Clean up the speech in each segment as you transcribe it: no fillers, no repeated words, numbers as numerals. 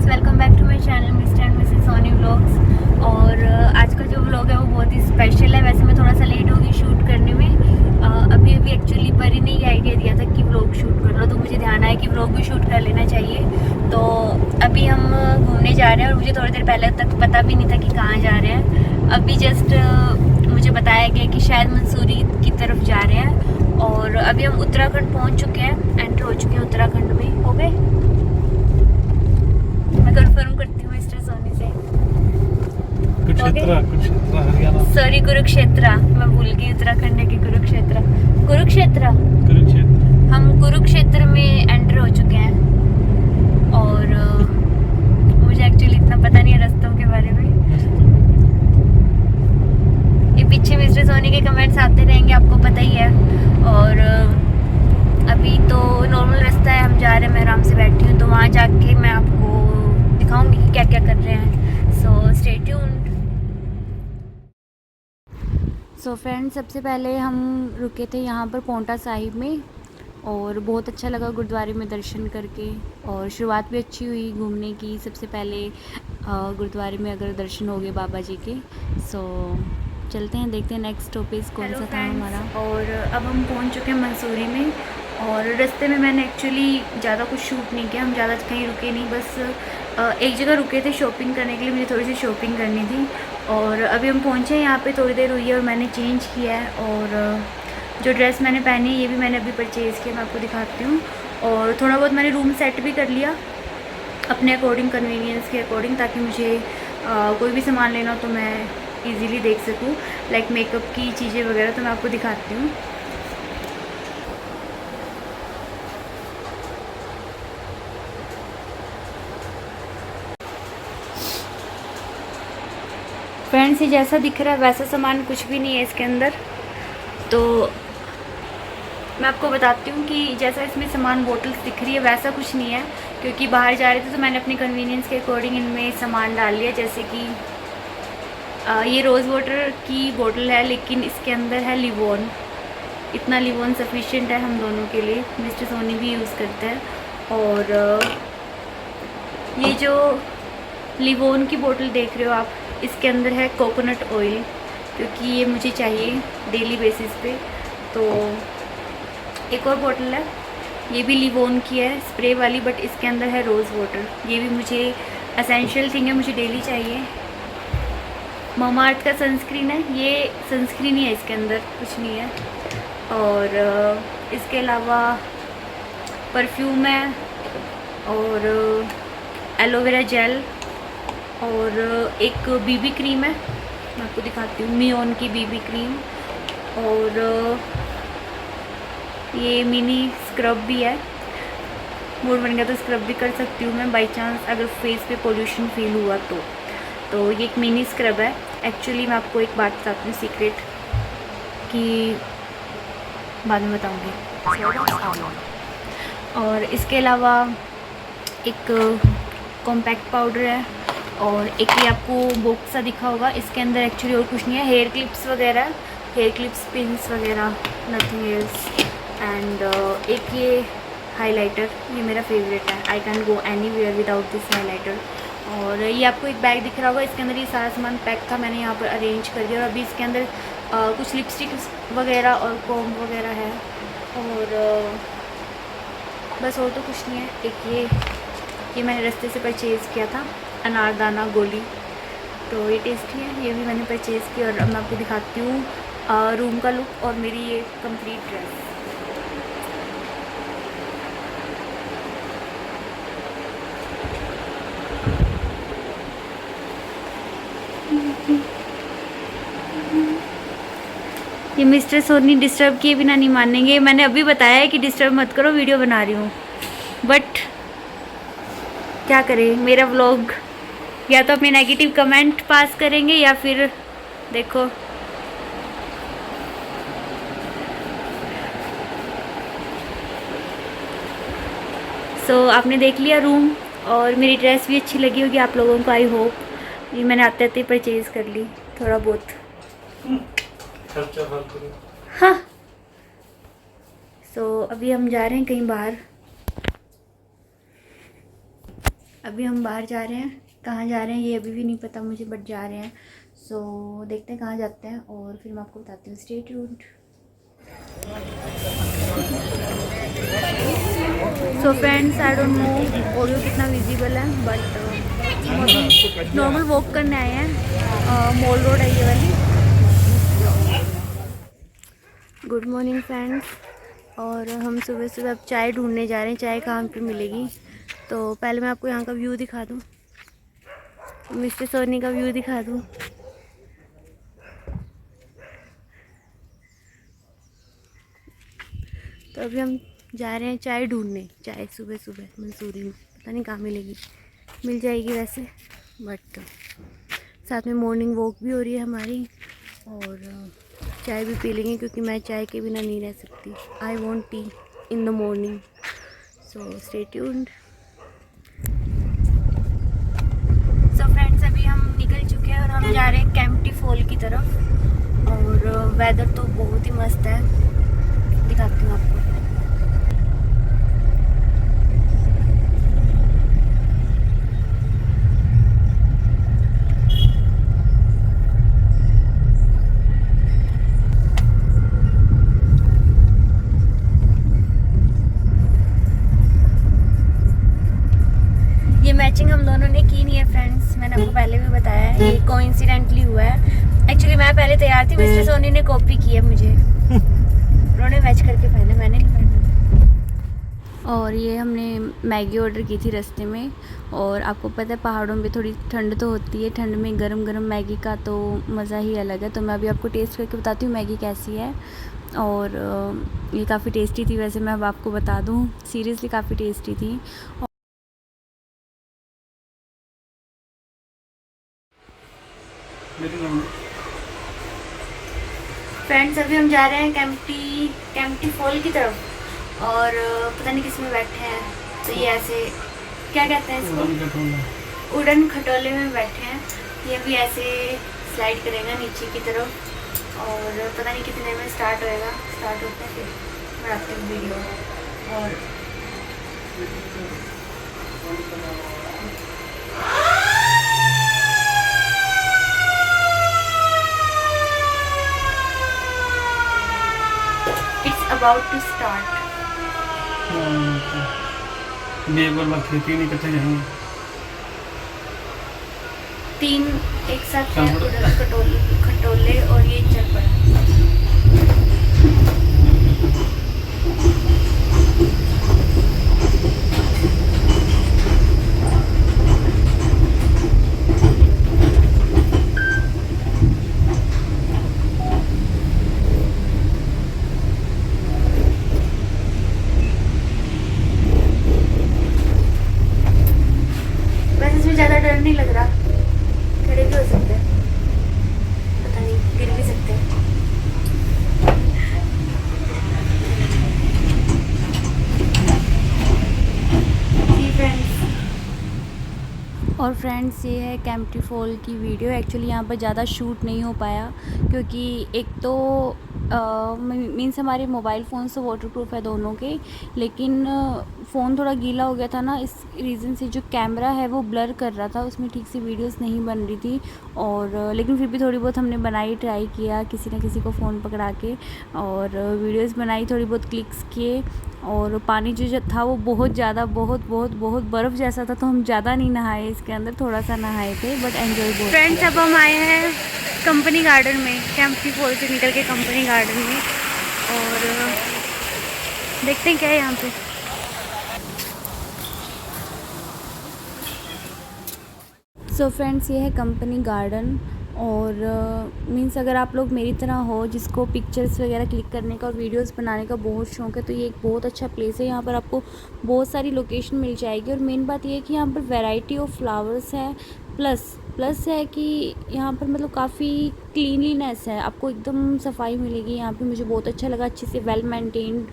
Welcome back to my channel mister and missus Soni vlogs. और आज का जो व्लॉग है वो बहुत ही स्पेशल है। वैसे मैं थोड़ा सा लेट हो गई शूट करने में। अभी एक्चुअली परी ने ये आइडिया दिया था कि व्लॉग शूट कर लो, तो मुझे ध्यान आया कि व्लॉग भी शूट कर लेना चाहिए। तो अभी हम घूमने जा रहे हैं और मुझे थोड़ी देर पहले तक पता भी नहीं था कि कहाँ जा रहे हैं। अभी जस्ट मुझे बताया गया कि शायद मंसूरी की तरफ जा रहे हैं। और अभी हम उत्तराखंड पहुँच चुके हैं, एंटर हो चुके हैं उत्तराखंड में। हो गए, मैं कंफर्म करती हूँ मिस्टर सोनी से। कुरुक्षेत्र हरियाणा। सॉरी, कुरुक्षेत्र, मैं भूल गई। उत्तराखंड है कि कुरुक्षेत्र? कुरुक्षेत्र। कुरुक्षेत्र। हम कुरुक्षेत्र में एंटर हो चुके हैं। और मुझे एक्चुअली इतना पता नहीं है रास्तों के बारे में। ये पीछे मिस्टर सोनी के कमेंट्स आते रहेंगे, आपको पता ही है। और अभी तो नॉर्मल रास्ता है, हम जा रहे हैं, मैं आराम से बैठी हूँ। तो वहाँ जाके मैं आपको दिखाऊंगी कि क्या क्या कर रहे हैं। So stay tuned. So friends, सबसे पहले हम रुके थे यहाँ पर पोंटा साहिब में, और बहुत अच्छा लगा गुरुद्वारे में दर्शन करके। और शुरुआत भी अच्छी हुई घूमने की। सबसे पहले गुरुद्वारे में अगर दर्शन हो गए बाबा जी के। सो चलते हैं, देखते हैं नेक्स्ट स्टॉपेज कौन सा था हमारा। और अब हम पहुँच चुके हैं मंसूरी में। और रास्ते में मैंने एक्चुअली ज़्यादा कुछ शूट नहीं किया, हम ज़्यादा कहीं रुके नहीं, बस एक जगह रुके थे शॉपिंग करने के लिए। मुझे थोड़ी सी शॉपिंग करनी थी। और अभी हम पहुँचे हैं यहाँ पे, थोड़ी देर हुई है और मैंने चेंज किया है। और जो ड्रेस मैंने पहनी है ये भी मैंने अभी परचेज़ किया, मैं आपको दिखाती हूँ। और थोड़ा बहुत मैंने रूम सेट भी कर लिया अपने अकॉर्डिंग, कन्वीनियंस के अकॉर्डिंग, ताकि मुझे कोई भी सामान लेना हो तो मैं इजीली देख सकूँ। लाइक मेकअप की चीज़ें वगैरह, तो मैं आपको दिखाती हूँ। फ्रेंड्स, ये जैसा दिख रहा है वैसा सामान कुछ भी नहीं है इसके अंदर। तो मैं आपको बताती हूँ कि जैसा इसमें सामान बोतल्स दिख रही है वैसा कुछ नहीं है, क्योंकि बाहर जा रहे थे तो मैंने अपनी कन्वीनियंस के अकॉर्डिंग इनमें सामान डाल लिया। जैसे कि ये रोज़ वाटर की बोतल है, लेकिन इसके अंदर है लिवोन। इतना लिवोन सफिशिएंट है हम दोनों के लिए, मिस्टर सोनी भी यूज़ करते हैं। और ये जो लिवोन की बोतल देख रहे हो आप, इसके अंदर है कोकोनट ऑयल, क्योंकि ये मुझे चाहिए डेली बेसिस पे। तो एक और बोतल है, ये भी लिवोन की है, स्प्रे वाली, बट इसके अंदर है रोज़ वाटर। ये भी मुझे एसेंशियल थिंग है, मुझे डेली चाहिए। ममाअर्थ का सनस्क्रीन है, ये सनस्क्रीन ही है, इसके अंदर कुछ नहीं है। और इसके अलावा परफ्यूम है, और एलोवेरा जेल, और एक बीबी क्रीम है, मैं आपको दिखाती हूँ, मियोन की बीबी क्रीम। और ये मिनी स्क्रब भी है, मूड बन गया तो स्क्रब भी कर सकती हूँ मैं, बाई चांस अगर फेस पे पोल्यूशन फील हुआ तो ये एक मिनी स्क्रब है। एक्चुअली मैं आपको एक बात बताती हूँ सीक्रेट, कि बाद में बताऊँगी। और इसके अलावा एक कॉम्पैक्ट पाउडर है, और एक ये आपको बॉक्स सा दिखा होगा, इसके अंदर एक्चुअली और कुछ नहीं है, हेयर क्लिप्स वगैरह, हेयर क्लिप्स, पिन्स वगैरह, नथिंग एल्स। एंड एक ये हाइलाइटर, ये मेरा फेवरेट है, I can go anywhere without this highlighter. और ये आपको एक बैग दिख रहा होगा, इसके अंदर ये सारा सामान पैक था, मैंने यहाँ पर अरेंज कर दिया। और अभी इसके अंदर कुछ लिपस्टिक वगैरह और कॉम्ब वगैरह है, और बस और तो कुछ नहीं है। एक ये मैंने रास्ते से परचेज़ किया था, अनारदाना गोली, तो ये टेस्टी है, ये भी मैंने परचेज़ किया। और अब मैं आपको दिखाती हूँ रूम का लुक और मेरी ये कंप्लीट ड्रेस। ये मिस्टर सोनी डिस्टर्ब किए बिना नहीं मानेंगे। मैंने अभी बताया है कि डिस्टर्ब मत करो, वीडियो बना रही हूँ, बट क्या करें, मेरा व्लॉग या तो अपने नेगेटिव कमेंट पास करेंगे या फिर देखो। सो आपने देख लिया रूम, और मेरी ड्रेस भी अच्छी लगी होगी आप लोगों को, आई होप। ये मैंने आते आते परचेज़ कर ली थोड़ा बहुत। हाँ। सो अभी हम जा रहे हैं कहीं बाहर। अभी हम बाहर जा रहे हैं, कहाँ जा रहे हैं ये अभी भी नहीं पता मुझे, बट जा रहे हैं। सो देखते हैं कहाँ जाते हैं और फिर मैं आपको बताती हूँ। Stay tuned. So friends, I don't no audio कितना विजिबल है, बट नॉर्मल वॉक करने आए हैं। मॉल रोड है ये वाली। Good morning friends. और हम सुबह सुबह अब चाय ढूंढने जा रहे हैं। चाय कहाँ पे मिलेगी, तो पहले मैं आपको यहाँ का व्यू दिखा दूँ, मिस्टर सोनी का व्यू दिखा दूँ। तो अभी हम जा रहे हैं चाय ढूंढने। चाय सुबह सुबह मंसूरी में पता नहीं कहाँ मिलेगी, मिल जाएगी वैसे, बट साथ में मॉर्निंग वॉक भी हो रही है हमारी और चाय भी पी लेंगे क्योंकि मैं चाय के बिना नहीं रह सकती। I want tea in the morning. So stay tuned. So friends, अभी हम निकल चुके हैं और हम जा रहे हैं केम्प्टी फॉल की तरफ। और वेदर तो बहुत ही मस्त है, दिखाती हूँ आपको। ये मैचिंग हम दोनों ने की नहीं है फ्रेंड्स, मैंने आपको पहले भी बताया है, ये कोइंसिडेंटली हुआ है। एक्चुअली मैं पहले तैयार थी, मिस्टर सोनी ने कॉपी की है मुझे। उन्होंने मैच करके पहने, मैंने नहीं पहना। और ये हमने मैगी ऑर्डर की थी रास्ते में। और आपको पता है पहाड़ों में थोड़ी ठंड तो होती है, ठंड में गरम गरम मैगी का तो मज़ा ही अलग है। तो मैं अभी आपको टेस्ट करके बताती हूँ मैगी कैसी है। और ये काफ़ी टेस्टी थी वैसे, मैं अब आपको बता दूँ, सीरियसली काफ़ी टेस्टी थी। फ्रेंड्स, अभी हम जा रहे हैं केम्प्टी फॉल की तरफ और पता नहीं किस में बैठे हैं। तो ये ऐसे क्या कहते हैं इसको, उड़न खटोले में बैठे हैं। ये भी ऐसे स्लाइड करेगा नीचे की तरफ और पता नहीं कितने में स्टार्ट होएगा। स्टार्ट होता है फिर बनाते हैं वीडियो। और about to start। खेती नहीं करते जाएंगे। 3 एक साथ है उड़न खटोले और ये चल पड़ा। ज़्यादा डर नहीं लग रहा, खड़े भी हो सकते हैं, पता नहीं गिर भी सकते हैं। और फ्रेंड्स, ये है केम्प्टी फॉल की वीडियो। एक्चुअली यहाँ पर ज़्यादा शूट नहीं हो पाया क्योंकि एक तो मीन्स हमारे मोबाइल फ़ोन से वाटरप्रूफ है दोनों के, लेकिन फ़ोन थोड़ा गीला हो गया था ना, इस रीज़न से जो कैमरा है वो ब्लर कर रहा था, उसमें ठीक से वीडियोस नहीं बन रही थी। और लेकिन फिर भी थोड़ी बहुत हमने बनाई, ट्राई किया किसी न किसी को फ़ोन पकड़ा के और वीडियोस बनाई, थोड़ी बहुत क्लिक्स किए। और पानी जो था वो बहुत ज़्यादा बहुत बर्फ़ जैसा था, तो हम ज़्यादा नहीं नहाए इसके अंदर, थोड़ा सा नहाए थे, बट एंजॉय बहुत। फ्रेंड्स, अब हम आए हैं कंपनी गार्डन में, केम्प्टी फॉल से निकल के कंपनी गार्डन में, और देखते हैं क्या है यहाँ पे। सो फ्रेंड्स, ये है कंपनी गार्डन। और मीन्स अगर आप लोग मेरी तरह हो जिसको पिक्चर्स वगैरह क्लिक करने का और वीडियोस बनाने का बहुत शौक़ है, तो ये एक बहुत अच्छा प्लेस है। यहाँ पर आपको बहुत सारी लोकेशन मिल जाएगी और मेन बात ये है कि यहाँ पर वैरायटी ऑफ फ्लावर्स है, प्लस है कि यहाँ पर मतलब काफ़ी क्लीनलीनेस है, आपको एकदम सफाई मिलेगी यहाँ पे। मुझे बहुत अच्छा लगा, अच्छे से वेल मेंटेन्ड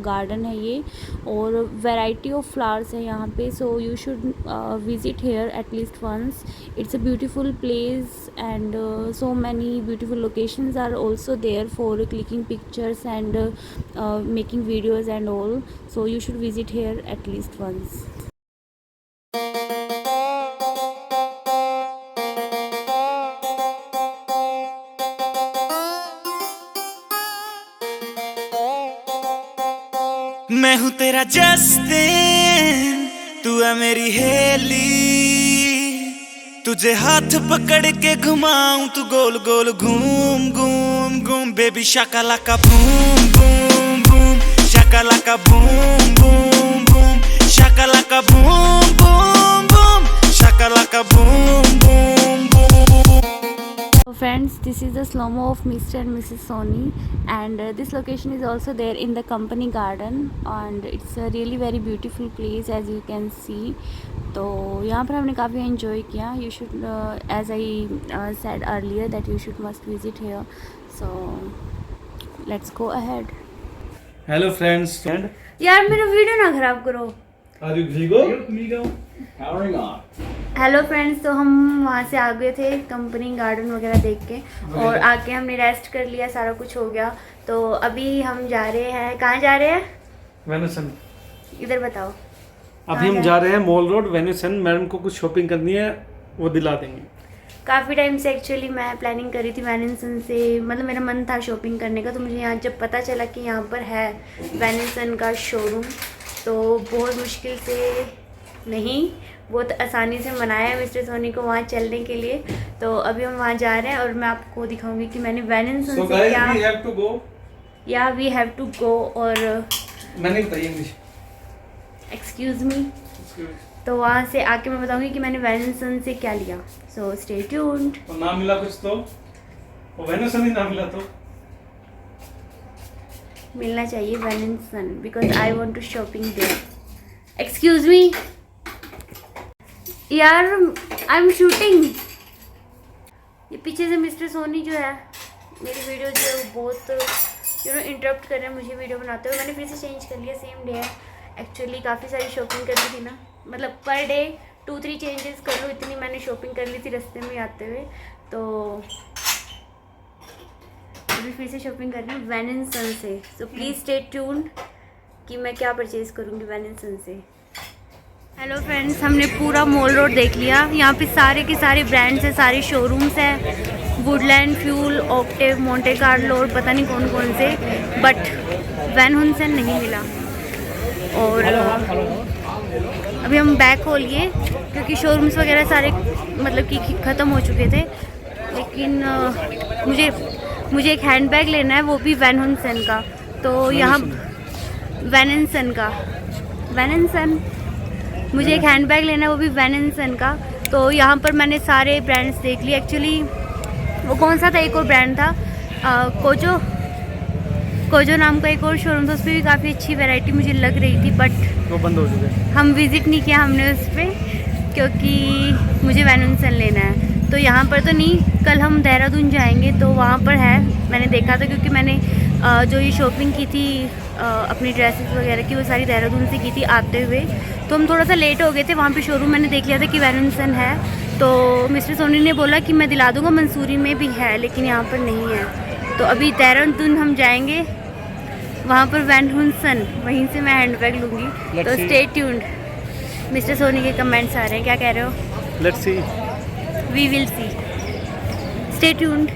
गार्डन है ये, और वैरायटी ऑफ फ्लावर्स है यहाँ पे। So you should visit here at least once. It's a beautiful place and so many beautiful locations are also there for clicking pictures and making videos and all, so you should visit here at least once. मैं हूँ तेरा Justin, तू है मेरी heli. तुझे हाथ पकड़ के घुमाऊं, तू गोल गोल घूम घूम घूम। Baby Shakalaka boom boom boom, Shakalaka boom boom boom, Shakalaka boom boom boom, Shakalaka boom boom boom. So friends, this is the slow-mo of Mr. and Mrs. Soni, and this location is also there in the company garden, and it's a really very beautiful place as you can see. तो यहाँ पर हमने काफ़ी enjoy किया. You should, as I said earlier, that you should must visit here. So let's go ahead. Hello friends and यार मेरा video ना खराब करो. आर यू वीगो? Powering on. हेलो फ्रेंड्स, तो हम वहाँ से आ गए थे कंपनी गार्डन वगैरह देख के, और आके हमने रेस्ट कर लिया, सारा कुछ हो गया. तो अभी हम जा रहे हैं, कहाँ जा रहे हैं? वेनिसन। इधर बताओ. अभी हम जा रहे हैं मॉल रोड वेनिसन। मैडम को कुछ शॉपिंग करनी है, वो दिला देंगे. काफ़ी टाइम से एक्चुअली मैं प्लानिंग कर रही थी वेनिसन से, मतलब मेरा मन था शॉपिंग करने का. तो मुझे यहाँ जब पता चला कि यहाँ पर है वेनिसन का शोरूम, तो बहुत मुश्किल से नहीं, बहुत आसानी से मनाया है मिस्टर सोनी को वहाँ चलने के लिए. तो अभी हम वहाँ जा रहे हैं और मैं आपको दिखाऊंगी कि मैंने वेनिसन से क्या. We have to go. या वी हैव टू गो. और मैंने बताया इंग्लिश. Excuse me. तो वहाँ से आके मैं बताऊंगी कि मैंने वेनिसन से क्या लिया. So stay tuned. तो ना मिला कुछ तो वेनिसन ही ना मिला तो मिलना चाहिए Venetian, because I want to shopping there. Excuse me यार, आई एम शूटिंग. ये पीछे से मिस्टर सोनी जो है मेरी वीडियो जो है वो बहुत इंटरप्ट कर रहे हैं मुझे वीडियो बनाते हुए. मैंने फिर से चेंज कर लिया, सेम डे है. एक्चुअली काफ़ी सारी शॉपिंग करनी थी ना, मतलब पर डे 2-3 चेंजेस कर लो, इतनी मैंने शॉपिंग कर ली थी रास्ते में आते हुए. तो अभी फिर से शॉपिंग कर रही हूँ वेनिसन से. सो प्लीज़ स्टे ट्यून्ड कि मैं क्या परचेज़ करूँगी वेनिसन से. हेलो फ्रेंड्स, हमने पूरा मॉल रोड देख लिया. यहाँ पे सारे के सारे ब्रांड्स हैं, सारे शोरूम्स हैं. Woodland, fuel, Octave, Monte Carlo और पता नहीं कौन कौन से, बट वेनिसन नहीं मिला. और अभी हम बैग खोल लिए क्योंकि शोरूम्स वगैरह सारे मतलब कि ख़त्म हो चुके थे. लेकिन मुझे एक हैंड बैग लेना है, वो भी वेनिसन का. तो यहाँ वेनिसन मुझे एक हैंड बैग लेना है, वो भी वेनिसन का. तो यहाँ पर मैंने सारे ब्रांड्स देख लिए. एक्चुअली वो कौन सा था, एक और ब्रांड था कोजो नाम का एक और शोरूम था, उस पर भी काफ़ी अच्छी वैरायटी मुझे लग रही थी, बट वो बंद हो चुके. हम विज़िट नहीं किया हमने उस पर, क्योंकि मुझे वेनिसन लेना है. तो यहाँ पर तो नहीं, कल हम देहरादून जाएंगे तो वहाँ पर है. मैंने देखा था क्योंकि मैंने जो ये शॉपिंग की थी अपनी ड्रेसेस वगैरह की, वो सारी देहरादून से की थी आते हुए. तो हम थोड़ा सा लेट हो गए थे. वहाँ पे शोरूम मैंने देख लिया था कि वेनिसन है. तो मिस्टर सोनी ने बोला कि मैं दिला दूँगा, मंसूरी में भी है लेकिन यहाँ पर नहीं है. तो अभी देहरादून हम जाएंगे, वहाँ पर वेनिसन, वहीं से मैं हैंड बैग लूँगी. तो स्टे ट्यून्ड. मिस्टर सोनी के कमेंट्स आ रहे हैं, क्या कह रहे हो? Let's see. We will see. Stay tuned.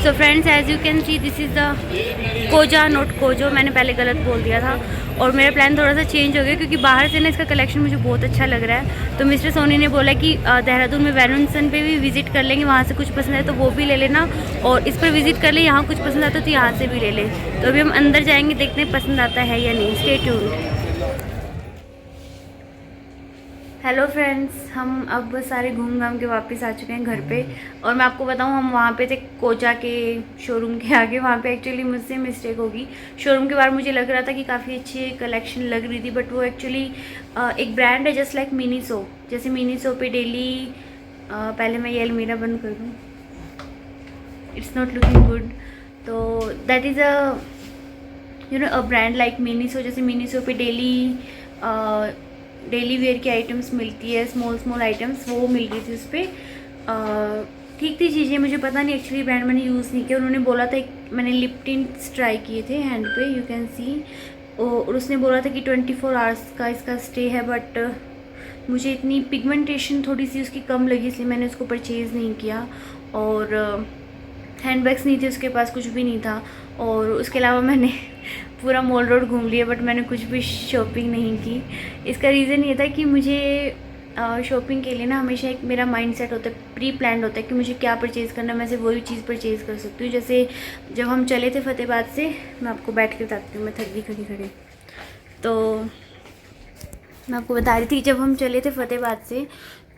So friends, as you can see this is the कोजा, नॉट कोजो. मैंने पहले गलत बोल दिया था और मेरा प्लान थोड़ा सा चेंज हो गया क्योंकि बाहर से ना इसका कलेक्शन मुझे बहुत अच्छा लग रहा है. तो मिस्टर सोनी ने बोला कि देहरादून में वेनिसन पे भी विज़िट कर लेंगे, वहाँ से कुछ पसंद है तो वो भी ले लेना, और इस पर विज़िट कर ले, यहाँ कुछ पसंद आता है तो यहाँ से भी ले ले. तो अभी हम अंदर जाएंगे, देखते हैं पसंद आता है या नहीं. Stay tuned. हेलो फ्रेंड्स, हम अब सारे घूम घाम के वापस आ चुके हैं घर पे. और मैं आपको बताऊं, हम वहाँ पे थे कोजा के शोरूम के आगे. वहाँ पे एक्चुअली मुझसे मिस्टेक होगी. शोरूम के बाहर मुझे लग रहा था कि काफ़ी अच्छी कलेक्शन लग रही थी, बट वो एक्चुअली एक ब्रांड है जस्ट लाइक मिनीसो. जैसे मिनीसो पे डेली पहले मैं ये अलमीरा बंद कर दूँ, इट्स नॉट लुकिंग गुड. तो that is a brand like Miniso. जैसे मिनीसो पे डेली वेयर की आइटम्स मिलती है, स्मॉल आइटम्स, वो मिल रही थी उस पर. ठीक थी चीज़ें, मुझे पता नहीं एक्चुअली ब्रांड मैंने यूज़ नहीं किया. उन्होंने बोला था, मैंने लिप टिंट्स ट्राई किए थे हैंड पे, यू कैन सी. और उसने बोला था कि 24 आवर्स का इसका स्टे है, बट मुझे इतनी पिगमेंटेशन थोड़ी सी उसकी कम लगी, इसलिए मैंने उसको परचेज़ नहीं किया. और हैंड बैग्स नहीं थे उसके पास, कुछ भी नहीं था. और उसके अलावा मैंने पूरा मॉल रोड घूम लिया बट मैंने कुछ भी शॉपिंग नहीं की। इसका रीज़न ये था कि मुझे शॉपिंग के लिए ना हमेशा एक मेरा माइंड सेट होता है, प्री प्लान्ड होता है कि मुझे क्या परचेज़ करना है, मैं सिर्फ वही चीज़ परचेज़ कर सकती हूँ। जैसे जब हम चले थे फतेहाबाद से, मैं आपको बैठ के बताती हूँ, मैं थक गई खड़ी खड़ी। तो मैं आपको बता रही थी, जब हम चले थे फतेहाबाद से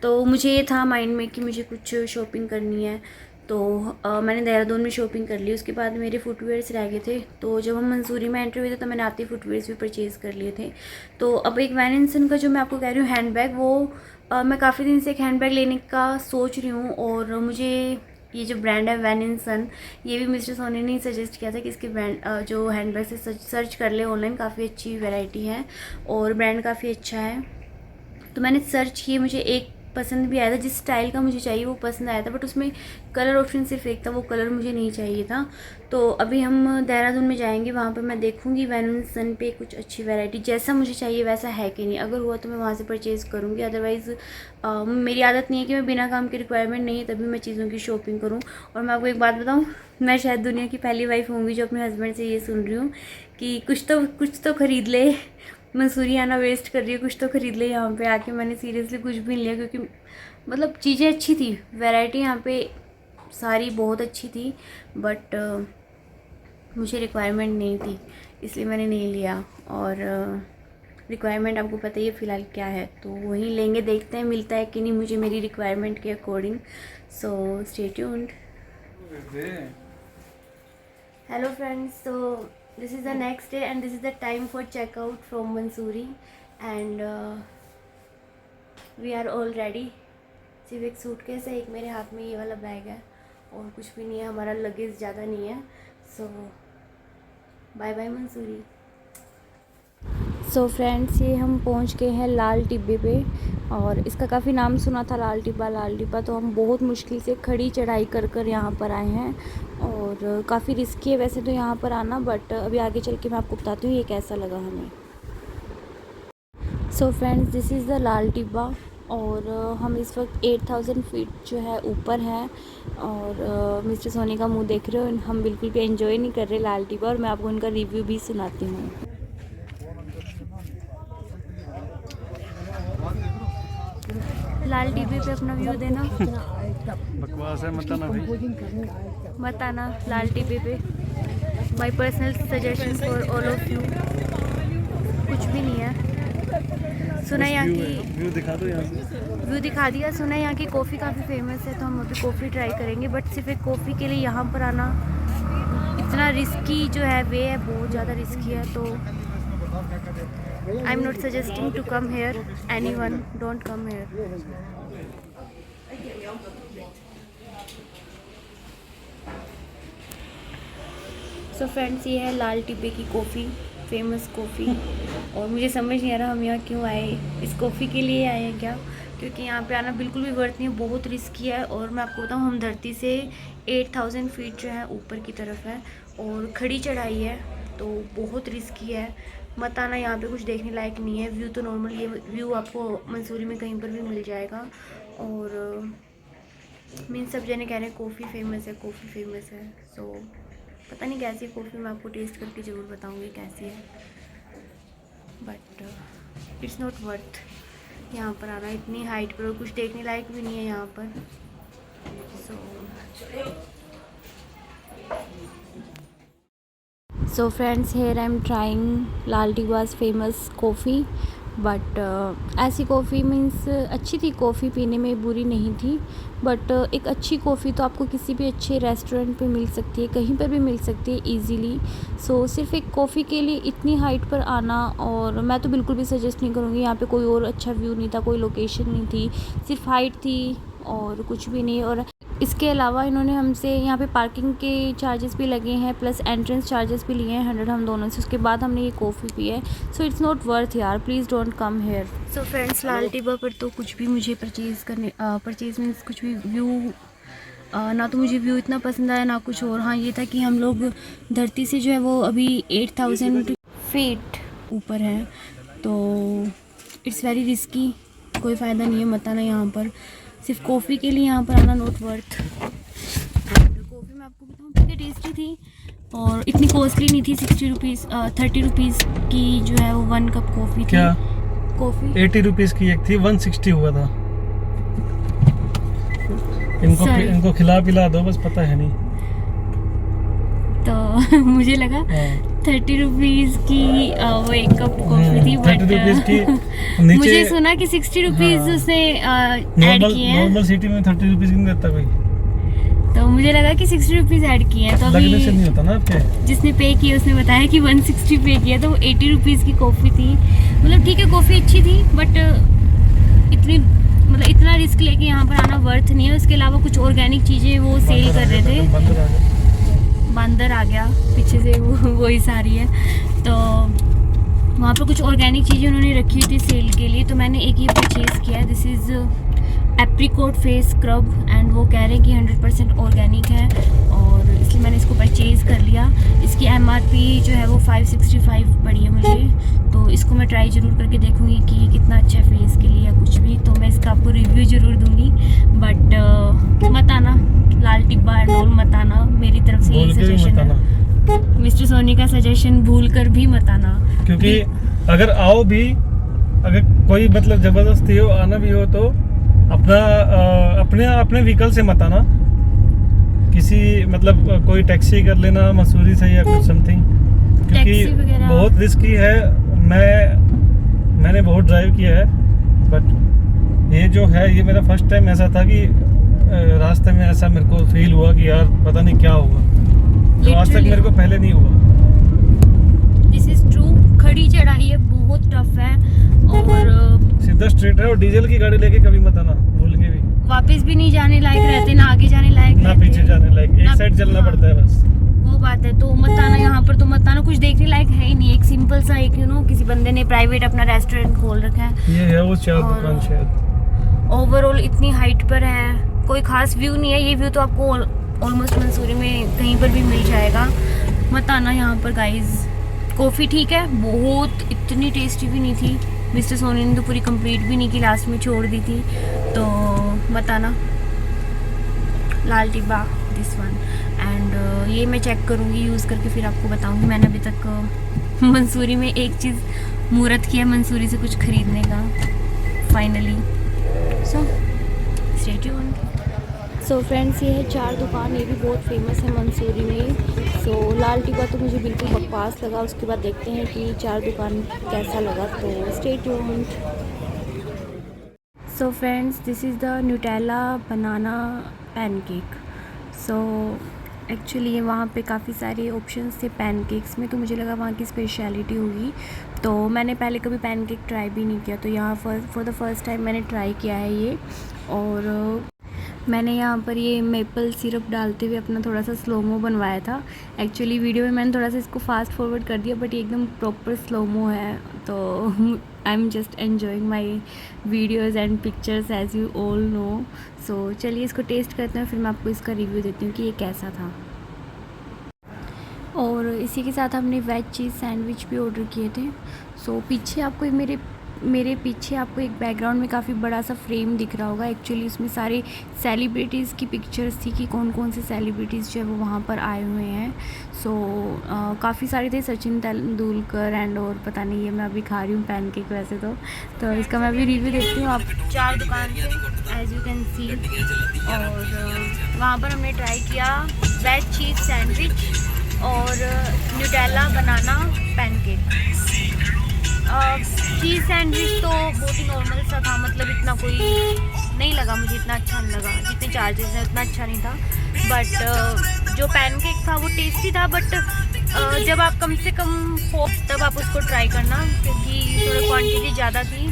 तो मुझे ये था माइंड में कि मुझे कुछ शॉपिंग करनी है। तो मैंने देहरादून में शॉपिंग कर ली। उसके बाद मेरे फुटवेयर्स रह गए थे, तो जब हम मंसूरी में एंटर हुए थे तो मैंने आते ही फुटवेयर्स भी परचेज़ कर लिए थे। तो अब एक वैन एंड सन का जो मैं आपको कह रही हूँ हैंड बैग, वो मैं काफ़ी दिन से एक हैंड बैग लेने का सोच रही हूँ। और मुझे ये जो ब्रांड है वैन एंड सन, ये भी मिस्टर सोनी ने सजेस्ट किया था कि इसके ब्रांड जो हैंड बैग से सर्च कर ले ऑनलाइन, काफ़ी अच्छी वैरायटी है और ब्रांड काफ़ी अच्छा है। तो मैंने सर्च किए, मुझे एक पसंद भी आया था, जिस स्टाइल का मुझे चाहिए वो पसंद आया था, बट उसमें कलर ऑप्शन सिर्फ एक था, वो कलर मुझे नहीं चाहिए था। तो अभी हम देहरादून में जाएंगे, वहाँ पर मैं देखूँगी वैन एंड सन पे कुछ अच्छी वैरायटी, जैसा मुझे चाहिए वैसा है कि नहीं। अगर हुआ तो मैं वहाँ से परचेज़ करूँगी, अदरवाइज़ मेरी आदत नहीं है कि मैं बिना काम की रिक्वायरमेंट नहीं है तभी मैं चीज़ों की शॉपिंग करूँ। और मैं आपको एक बात बताऊँ, मैं शायद दुनिया की पहली वाइफ होंगी जो अपने हस्बैंड से ये सुन रही हूँ कि कुछ तो ख़रीद ले, मंसूरी आना वेस्ट कर रही है, कुछ तो ख़रीद ले यहाँ पे आके। मैंने सीरियसली कुछ भी नहीं लिया, क्योंकि मतलब चीज़ें अच्छी थी, वैरायटी यहाँ पे सारी बहुत अच्छी थी, बट मुझे रिक्वायरमेंट नहीं थी, इसलिए मैंने नहीं लिया। और रिक्वायरमेंट आपको पता ही है फ़िलहाल क्या है, तो वही लेंगे, देखते हैं मिलता है कि नहीं मुझे मेरी रिक्वायरमेंट के according. So stay tuned. Hello friends, so this is the next day and this is the time for checkout from Mansoori and we are all ready। सिर्फ एक सूटकेस है, एक मेरे हाथ में ये वाला बैग है और कुछ भी नहीं है, हमारा लगेज ज़्यादा नहीं है। So bye bye Mussoorie. So friends, ये हम पहुंच गए हैं लाल टिब्बे पे, और इसका काफ़ी नाम सुना था लाल टिब्बा। तो हम बहुत मुश्किल से खड़ी चढ़ाई कर यहाँ पर आए हैं, और काफ़ी रिस्की है वैसे तो यहाँ पर आना, बट अभी आगे चल के मैं आपको बताती हूँ ये कैसा लगा हमें। So friends, this is the Lal Tibba, और हम इस वक्त 8000 फीट जो है ऊपर हैं, और मिस्टर सोनी का मुंह देख रहे हो, हम बिल्कुल भी एंजॉय नहीं कर रहे लाल टिब्बा, और मैं आपको उनका रिव्यू भी सुनाती हूँ। लाल टिब्बे पे अपना व्यू देना। बकवास है, मत आना भाई, मत आना लाल टिब्बे पे। My personal suggestion for all of you, कुछ भी नहीं है। सुना यहाँ की व्यू दिखा दो, यहाँ से व्यू दिखा दिया। सुना यहाँ की कॉफ़ी काफ़ी फेमस है, तो हम अभी कॉफ़ी ट्राई करेंगे, बट सिर्फ एक कॉफ़ी के लिए यहाँ पर आना इतना रिस्की जो है वे है, बहुत ज़्यादा रिस्की है। तो I am not suggesting to come here, anyone don't come here. So friends, ये है लाल टिब्बे की कॉफ़ी, फेमस कॉफ़ी, और मुझे समझ नहीं आ रहा हम यहाँ क्यों आए, इस कॉफ़ी के लिए आए हैं क्या, क्योंकि यहाँ पे आना बिल्कुल भी वर्थ नहीं है, बहुत रिस्की है। और मैं आपको बताऊँ, हम धरती से 8000 फीट जो है ऊपर की तरफ है, और खड़ी चढ़ाई है, तो बहुत रिस्की है। मत आना, यहाँ पे कुछ देखने लायक नहीं है। व्यू तो नॉर्मल, ये व्यू आपको मंसूरी में कहीं पर भी मिल जाएगा। और मीन सब जने कह रहे हैं कॉफ़ी फेमस है, कॉफ़ी फेमस है। सो पता नहीं कैसी है कॉफ़ी, मैं आपको टेस्ट करके ज़रूर बताऊँगी कैसी है, बट इट्स नॉट वर्थ यहाँ पर आना, इतनी हाइट पर, और कुछ देखने लायक भी नहीं है यहाँ पर। So friends, here I am trying Lal Tibba's famous coffee, but ऐसी कॉफ़ी मीन्स अच्छी थी, कॉफ़ी पीने में बुरी नहीं थी, बट एक अच्छी कॉफ़ी तो आपको किसी भी अच्छे रेस्टोरेंट पे मिल सकती है, कहीं पर भी मिल सकती है ईज़िली। सो सिर्फ एक कॉफ़ी के लिए इतनी हाइट पर आना, और मैं तो बिल्कुल भी सजेस्ट नहीं करूँगी। यहाँ पे कोई और अच्छा व्यू नहीं था, कोई लोकेशन नहीं थी, सिर्फ हाइट थी और कुछ भी नहीं। और इसके अलावा इन्होंने हमसे यहाँ पे पार्किंग के चार्जेस भी लगे हैं, प्लस एंट्रेंस चार्जेस भी लिए हैं 100 हम दोनों से। उसके बाद हमने ये कॉफ़ी पी है। सो इट्स नॉट वर्थ यार, please don't come here. So friends, Lal Tibba पर तो कुछ भी मुझे परचेज़ मीन्स कुछ भी व्यू, ना तो मुझे व्यू इतना पसंद आया ना कुछ और। हाँ, ये था कि हम लोग धरती से जो है वो अभी 8000 फीट ऊपर है, तो इट्स वेरी रिस्की, कोई फ़ायदा नहीं है, मत आना यहाँ पर। सिर्फ कॉफ़ी के लिए यहाँ पर आना नॉट वर्थ। कॉफ़ी मैं आपको बताऊँ कितनी टेस्टी थी, और इतनी कॉस्टली नहीं थी, 60 रुपीज़ 30 रुपीज़ की जो है वो 1 कप कॉफ़ी थी। क्या कॉफ़ी 80 रुपीज़ की एक थी, 160 हुआ था। इनको खिला पिला दो बस, पता है नहीं। तो मुझे लगा 30 रुपीज़ की वो 1 कप कॉफ़ी थी, 30 रुपीज़ की नीचे मुझे सुना कि 60 रुपीज़ उसने ऐड किए हैं। नॉर्मल सिटी में 30 रुपीज़ नहीं देता कोई, तो मुझे लगा कि 60 रुपीज़ ऐड किए हैं। तो लगने से नहीं अभी होता ना आपके। जिसने पे किया उसने बताया कि 160 पे किया, तो वो 80 रुपीज़ की कॉफ़ी थी। मतलब ठीक है, कॉफ़ी अच्छी थी, बट इतना रिस्क लेके यहाँ पर आना वर्थ नहीं है। उसके अलावा कुछ ऑर्गेनिक चीज़ें वो सेल कर रहे थे। बंदर आ गया पीछे से, वो ही सारी है। तो वहाँ पर कुछ ऑर्गेनिक चीज़ें उन्होंने रखी हुई थी सेल के लिए, तो मैंने एक ये परचेज़ किया। This is apricot face scrub and वो कह रहे हैं कि 100% ऑर्गेनिक है, और इसलिए मैंने इसको परचेज़ कर लिया। इसकी MRP जो है वो 565 पड़ी है मुझे, तो इसको मैं ट्राई ज़रूर करके देखूँगी कि कितना अच्छा है फेस के लिए या कुछ भी। तो मैं इसका आपको रिव्यू ज़रूर दूँगी, बट मत आना लाल टिब्बा एंड ऑल, मत आना। मेरी तरफ से यही सजेशन है, मिस्टर सोनी का सजेशन भूल कर भी मत आना। क्योंकि अगर आओ भी, अगर कोई मतलब ज़बरदस्ती हो आना भी हो, तो अपने व्हीकल से मत आना। किसी मतलब कोई टैक्सी कर लेना मसूरी से या कुछ समथिंग, क्योंकि बहुत रिस्की है। मैंने बहुत ड्राइव किया है, बट ये जो है ये मेरा फर्स्ट टाइम ऐसा था कि रास्ते में ऐसा मेरे को फील हुआ कि यार पता नहीं क्या होगा, तो आज तक मेरे को पहले नहीं हुआ। This is true. खड़ी चढ़ाई है, बहुत टफ है, और सीधा स्ट्रेट है, और डीजल की गाड़ी लेके कभी मत आना भूल के भी। वापस भी नहीं जाने लायक रहते, ना आगे जाने लायक ना पीछे जाने लायक, एक साइड चलना पड़ता है बस, वो बात है। तो मत आना यहाँ पर, तो मत आना। कुछ देखने लायक है ही नहीं। एक सिंपल सा एक किसी बंदे ने प्राइवेट अपना रेस्टोरेंट खोल रखा है, ये है वो चाय दुकान शायद। ओवरऑल इतनी हाइट पर है, कोई खास व्यू नहीं है। ये व्यू तो आपको ऑलमोस्ट मंसूरी में कहीं पर भी मिल जाएगा। मत आना यहाँ पर गाइज। कॉफ़ी ठीक है, बहुत इतनी टेस्टी भी नहीं थी। मिस्टर सोनी ने तो पूरी कंप्लीट भी नहीं की, लास्ट में छोड़ दी थी। तो मत आना लाल टिब्बा दिस वन। एंड ये मैं चेक करूँगी यूज़ करके, फिर आपको बताऊँगी। मैंने अभी तक मंसूरी में एक चीज़ मुहूर्त किया मंसूरी से कुछ ख़रीदने का finally. So stay tuned. So friends, ये है 4 दुकान, ये भी बहुत फेमस है मंसूरी में। सो लाल टिब्बा तो मुझे बिल्कुल बकवास लगा, उसके बाद देखते हैं कि 4 दुकान कैसा लगा। तो stay tuned. So friends, this is the Nutella banana pancake. So actually वहाँ पे काफ़ी सारे ऑप्शंस थे पैनकेक्स में, तो मुझे लगा वहाँ की स्पेशलिटी होगी। तो मैंने पहले कभी पैनकेक ट्राई भी नहीं किया, तो यहाँ फॉर द फर्स्ट टाइम मैंने ट्राई किया है ये। और मैंने यहाँ पर ये मेपल सिरप डालते हुए अपना थोड़ा सा स्लोमो बनवाया था। एक्चुअली वीडियो में मैंने थोड़ा सा इसको फास्ट फॉरवर्ड कर दिया, बट ये एकदम प्रॉपर स्लोमो है। तो I am just enjoying my videos and pictures as you all know. So चलिए इसको टेस्ट करते हैं, फिर मैं आपको इसका रिव्यू देती हूँ कि ये कैसा था। और इसी के साथ हमने वेज चीज़ सैंडविच भी ऑर्डर किए थे। सो पीछे आपको मेरे पीछे आपको एक बैकग्राउंड में काफ़ी बड़ा सा फ्रेम दिख रहा होगा। एक्चुअली उसमें सारे सेलिब्रिटीज़ की पिक्चर्स थी कि कौन कौन से सेलिब्रिटीज़ जो है वो वहाँ पर आए हुए हैं। सो काफ़ी सारे थे, सचिन तेंदुलकर एंड और पता नहीं, ये मैं अभी खा रही हूँ पैनकेक वैसे तो इसका मैं अभी रिव्यू देती हूँ। आप 4 दुकान से एज यू कैन सी, और वहाँ पर हमने ट्राई किया वेज चीज़ सैंडविच और न्यूटेला बनाना पैनकेक। चीज़ सैंडविच तो बहुत ही नॉर्मल सा था, मतलब इतना कोई नहीं लगा मुझे, इतना अच्छा नहीं लगा। जितने चार्जेस हैं उतना अच्छा नहीं था, बट जो पैनकेक था वो टेस्टी था। बट जब आप कम से कम हो तब आप उसको ट्राई करना, क्योंकि थोड़ी क्वांटिटी ज़्यादा थी।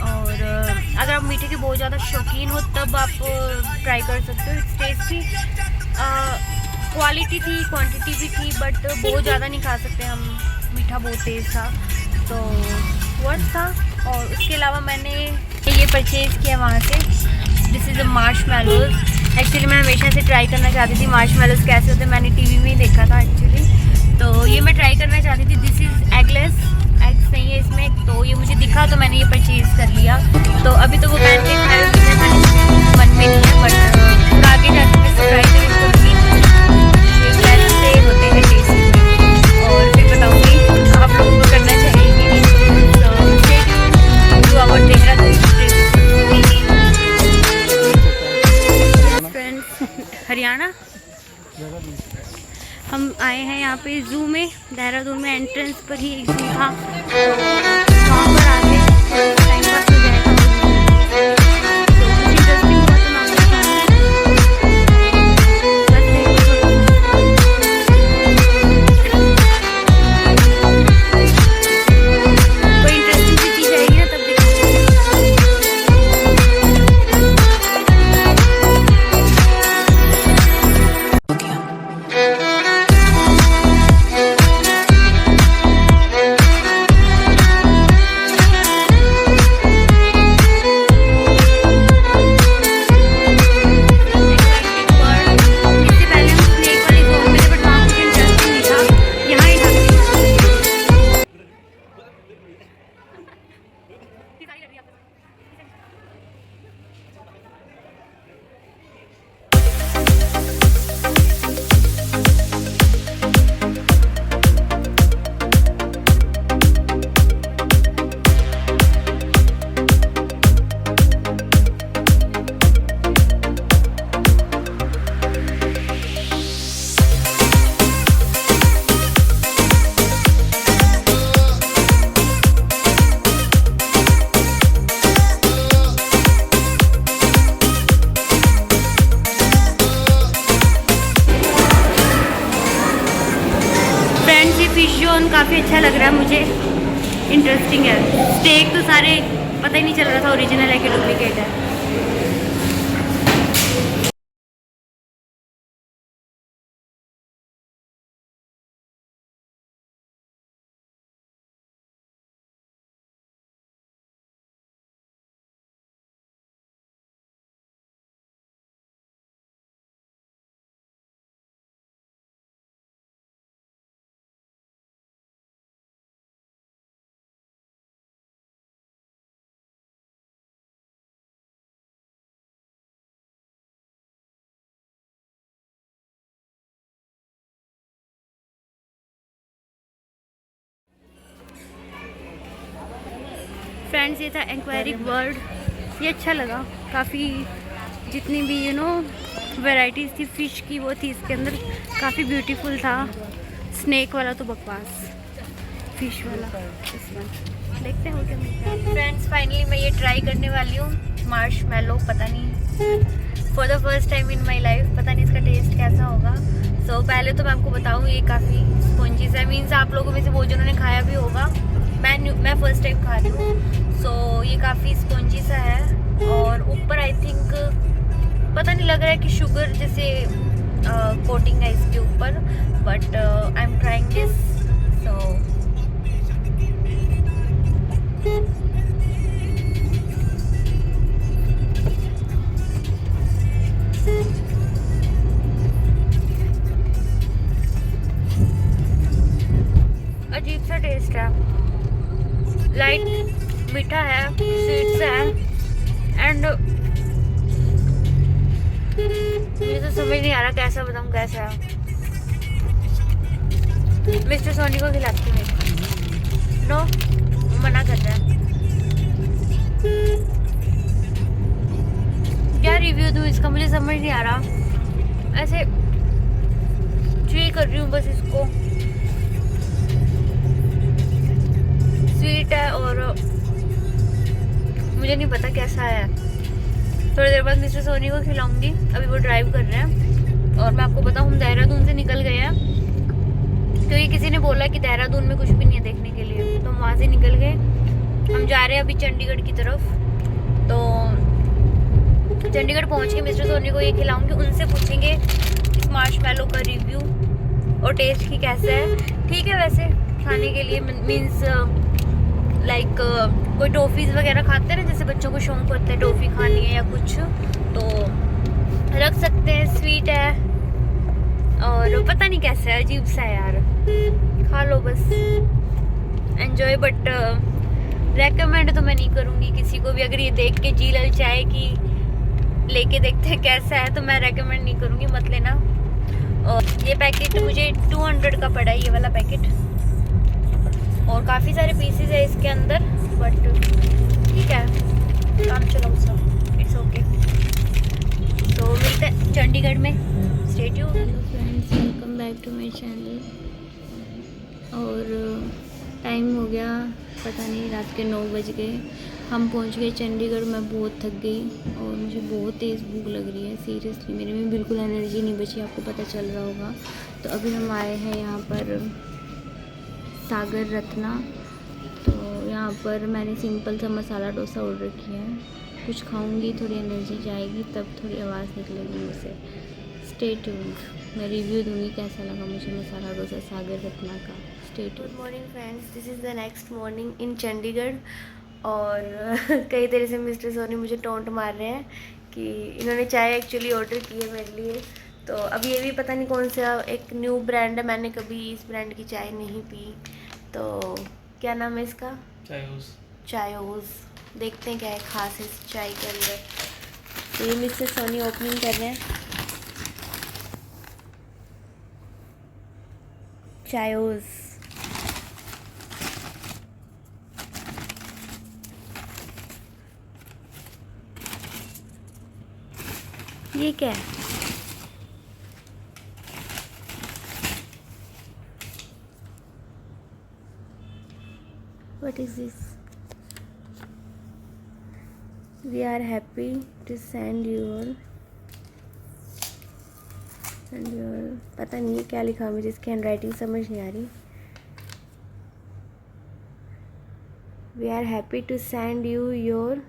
और अगर आप मीठे के बहुत ज़्यादा शौकीन हो तब आप ट्राई कर सकते हो। इट्स टेस्टी, क्वालिटी थी, क्वांटिटी भी थी, बट बहुत ज़्यादा नहीं खा सकते हम, मीठा बहुत तेज़ था, तो वर्थ था। और उसके अलावा मैंने ये परचेज़ किया वहाँ से, दिस इज़ अ मार्शमैलोज़। एक्चुअली मैं हमेशा से ट्राई करना चाहती थी मार्शमैलोज़ कैसे होते, मैंने टीवी में ही देखा था एक्चुअली, तो ये मैं ट्राई करना चाहती थी। दिस इज़ एगलेस, एग्स नहीं है इसमें, तो ये मुझे दिखा तो मैंने ये परचेज़ कर लिया। तो अभी तो वो पैनकेक खाए मन में नहीं है, बट आगे जाकर मैं ट्राई करें तो होते हैं टेस्टी। हरियाणा। हम आए हैं यहाँ पे ज़ू में, देहरादून में एंट्रेंस पर ही एक ज़ू था, वहाँ पर आके टाइम पास हो जाएगा। तो कुछ इंटरेस्टिंग हुआ तो मैं आपको बताऊंगी। बस कोई इंटरेस्टिंग सी चीज़ आएगी ना तब दिखाऊंगी। फिश जोन काफ़ी अच्छा लग रहा है मुझे, इंटरेस्टिंग है। स्टेक तो सारे पता ही नहीं चल रहा था ओरिजिनल है कि डुप्लीकेट है। फ्रेंड्स, ये था एक्वेरिक वर्ल्ड, ये अच्छा लगा काफ़ी। जितनी भी वैराइटीज़ थी फ़िश की वो थी इसके अंदर, काफ़ी ब्यूटीफुल था। स्नेक वाला तो बकवास, फ़िश वाला इसमें देखते हैं क्या मिलता है। फ्रेंड्स, फाइनली मैं ये ट्राई करने वाली हूँ मार्शमैलो। पता नहीं, for the first time in my life, पता नहीं इसका टेस्ट कैसा होगा। सो पहले तो मैं आपको बताऊँ ये काफ़ी स्पॉन्जीज है, मीन्स आप लोगों में से वो जिन्होंने खाया भी होगा, मैं फर्स्ट टाइम खा रही हूँ। सो ये काफ़ी स्पॉन्जी सा है और ऊपर आई थिंक पता नहीं लग रहा है कि शुगर जैसे कोटिंग है इसके ऊपर, but I am trying this. So अजीब सा टेस्ट है, लाइट मीठा है, स्वीट्स है, एंड मुझे तो समझ नहीं आ रहा कैसा बताऊँ कैसा है। मिस्टर सोनी को खिलाती हूँ, नो मना कर रहा है। क्या रिव्यू दूँ इसका मुझे समझ नहीं आ रहा, ऐसे ची कर रही हूँ बस इसको। स्वीट है और मुझे नहीं पता कैसा है। थोड़ी देर बाद मिस्टर सोनी को खिलाऊंगी, अभी वो ड्राइव कर रहे हैं। और मैं आपको बताऊँ हम देहरादून से निकल गए हैं, क्योंकि किसी ने बोला कि देहरादून में कुछ भी नहीं है देखने के लिए, तो हम वहाँ से निकल गए। हम जा रहे हैं अभी चंडीगढ़ की तरफ। तो चंडीगढ़ पहुँच के मिस्टर सोनी को ये खिलाऊंगी, उनसे पूछेंगे इस मार्शमैलो का रिव्यू और टेस्ट की कैसा है। ठीक है वैसे खाने के लिए, मीन्स लाइक कोई टॉफ़ीज़ वगैरह खाते हैं ना, जैसे बच्चों को शौक होता है टॉफ़ी खानी है या कुछ, तो रख सकते हैं। स्वीट है और पता नहीं कैसा है, अजीब सा है यार, खा लो बस, एंजॉय। बट रेकमेंड तो मैं नहीं करूँगी किसी को भी। अगर ये देख के जी ललचाए कि लेके देखते हैं कैसा है, तो मैं रेकमेंड नहीं करूँगी, मत लेना। और ये पैकेट मुझे 200 का पड़ा है, ये वाला पैकेट, और काफ़ी सारे पीसेस है इसके अंदर, बट ठीक है काम चलाओ सब, इट्स ओके। तो मिलते हैं चंडीगढ़ में। Tuned. Hello friends, welcome back to my channel. और टाइम हो गया, पता नहीं रात के 9 बज गए। हम पहुंच गए चंडीगढ़। मैं बहुत थक गई और मुझे बहुत तेज़ भूख लग रही है। सीरियसली मेरे में बिल्कुल एनर्जी नहीं बची, आपको पता चल रहा होगा। तो अभी हम आए हैं यहाँ पर सागर रत्ना। तो यहाँ पर मैंने सिंपल सा मसाला डोसा ऑर्डर किया है। कुछ खाऊंगी, थोड़ी एनर्जी जाएगी, तब थोड़ी आवाज़ निकलेगी मुझसे। Stay tuned. मैं रिव्यू दूंगी कैसा लगा मुझे मसाला डोसा सागर रत्ना का। Stay tuned. Good morning friends, this is the next morning in Chandigarh. और कई तरह से मिस्टर सोनी मुझे टोंट मार रहे हैं कि इन्होंने चाय एक्चुअली ऑर्डर की है मेरे लिए। तो अब ये भी पता नहीं कौन सा एक न्यू ब्रांड है, मैंने कभी इस ब्रांड की चाय नहीं पी। तो क्या नाम है इसका? चायोज़। देखते हैं क्या है खास इस चाय के अंदर। तो ये मिस्टर सोनी ओपनिंग कर रहे हैं चायोज़। ये क्या है? What is this? We are happy to send your पता नहीं है क्या लिखा, मुझे इसकी हैंडराइटिंग समझ नहीं आ रही। We are happy to send you your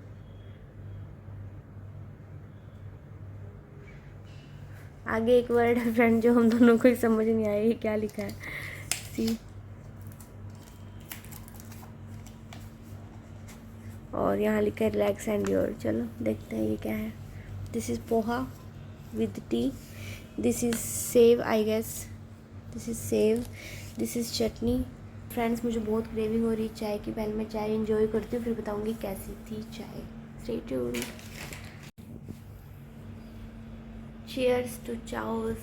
आगे एक वर्ड है फ्रेंड जो हम दोनों को ही समझ नहीं आया ये क्या लिखा है। सी और यहाँ लिखा है रिलैक्स एंड योर। चलो देखते हैं ये क्या है। This is poha with tea. This is sev, I guess this is sev. This is chutney. Friends मुझे बहुत क्रेविंग हो रही है चाय की। पहले मैं चाय इंजॉय करती हूँ, फिर बताऊँगी कैसी थी चाय। Stay tuned. Cheers to chaos.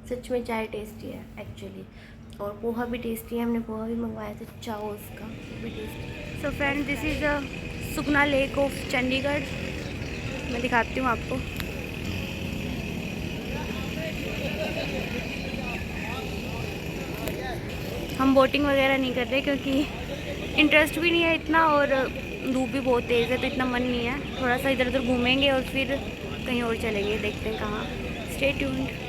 सच में चाय टेस्टी है एक्चुअली, और पोहा भी टेस्टी है। हमने पोहा भी मंगवाया था चाओस का, वो भी tasty. So friend, this is the Sukhna lake of Chandigarh. मैं दिखाती हूँ आपको। हम बोटिंग वगैरह नहीं कर रहे क्योंकि इंटरेस्ट भी नहीं है इतना, और धूप भी बहुत तेज़ है तो इतना मन नहीं है। थोड़ा सा इधर उधर घूमेंगे और फिर कहीं और चलेंगे, देखते हैं कहाँ। Stay tuned.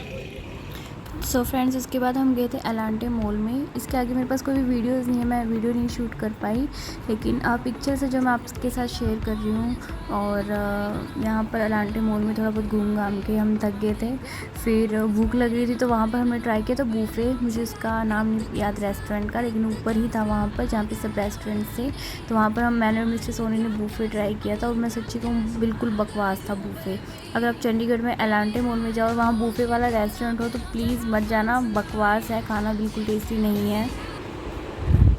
सो फ्रेंड्स, इसके बाद हम गए थे एलांटे मॉल में। इसके आगे मेरे पास कोई भी वीडियोज़ नहीं है, मैं वीडियो नहीं शूट कर पाई, लेकिन पिक्चर्स है जो मैं आपके साथ शेयर कर रही हूँ। और यहाँ पर एलांटे मॉल में थोड़ा बहुत घूम घाम के हम थक गए थे। फिर भूख लग रही थी तो वहाँ पर हमने ट्राई किया था बूफे। मुझे उसका नाम नहीं याद रेस्टोरेंट का, लेकिन ऊपर ही था वहाँ पर जहाँ पे सब रेस्टोरेंट थे। तो वहाँ पर मैंने और मिस्टर सोनी ने बूफे ट्राई किया था, और मैं सच्ची कहूँ बिल्कुल बकवास था बूफे। अगर आप चंडीगढ़ में एलांटे मॉल में जाओ और वहाँ बूफे वाला रेस्टोरेंट हो तो प्लीज़ मत जाना, बकवास है, खाना बिल्कुल टेस्टी नहीं है।